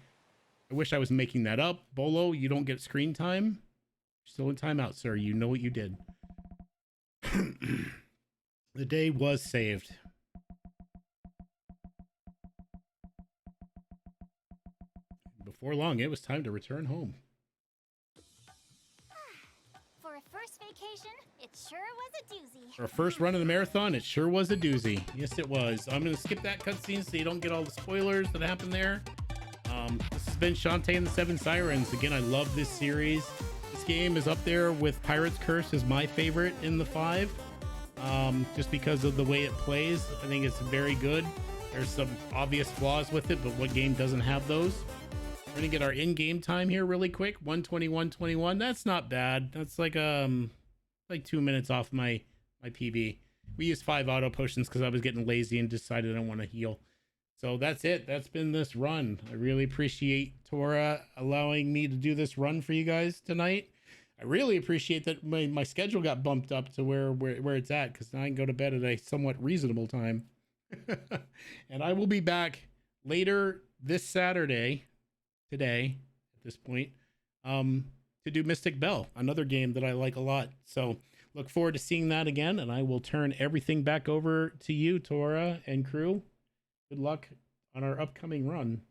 I wish I was making that up. Bolo, you don't get screen time. You're still in timeout, sir. You know what you did. The day was saved. Before long, it was time to return home. For a first vacation, it sure was a doozy. For a first run of the marathon, it sure was a doozy. Yes, it was. I'm going to skip that cutscene so you don't get all the spoilers that happened there. This has been Shantae and the 7 Sirens. Again, I love this series. This game is up there with Pirate's Curse as my favorite in the 5. just because of the way it plays. I think it's very good. There's some obvious flaws with it, but what game doesn't have those? We're gonna get our in-game time here really quick. 1:21:21. That's not bad. That's like 2 minutes off my PB. We used 5 auto potions because I was getting lazy and decided I want to heal. So that's it. That's been this run. I really appreciate Tora allowing me to do this run for you guys tonight. I really appreciate that my schedule got bumped up to where it's at, because now I can go to bed at a somewhat reasonable time. And I will be back later this Saturday, today at this point, to do Mystic Bell, another game that I like a lot. So look forward to seeing that again, and I will turn everything back over to you, Tora and crew. Good luck on our upcoming run.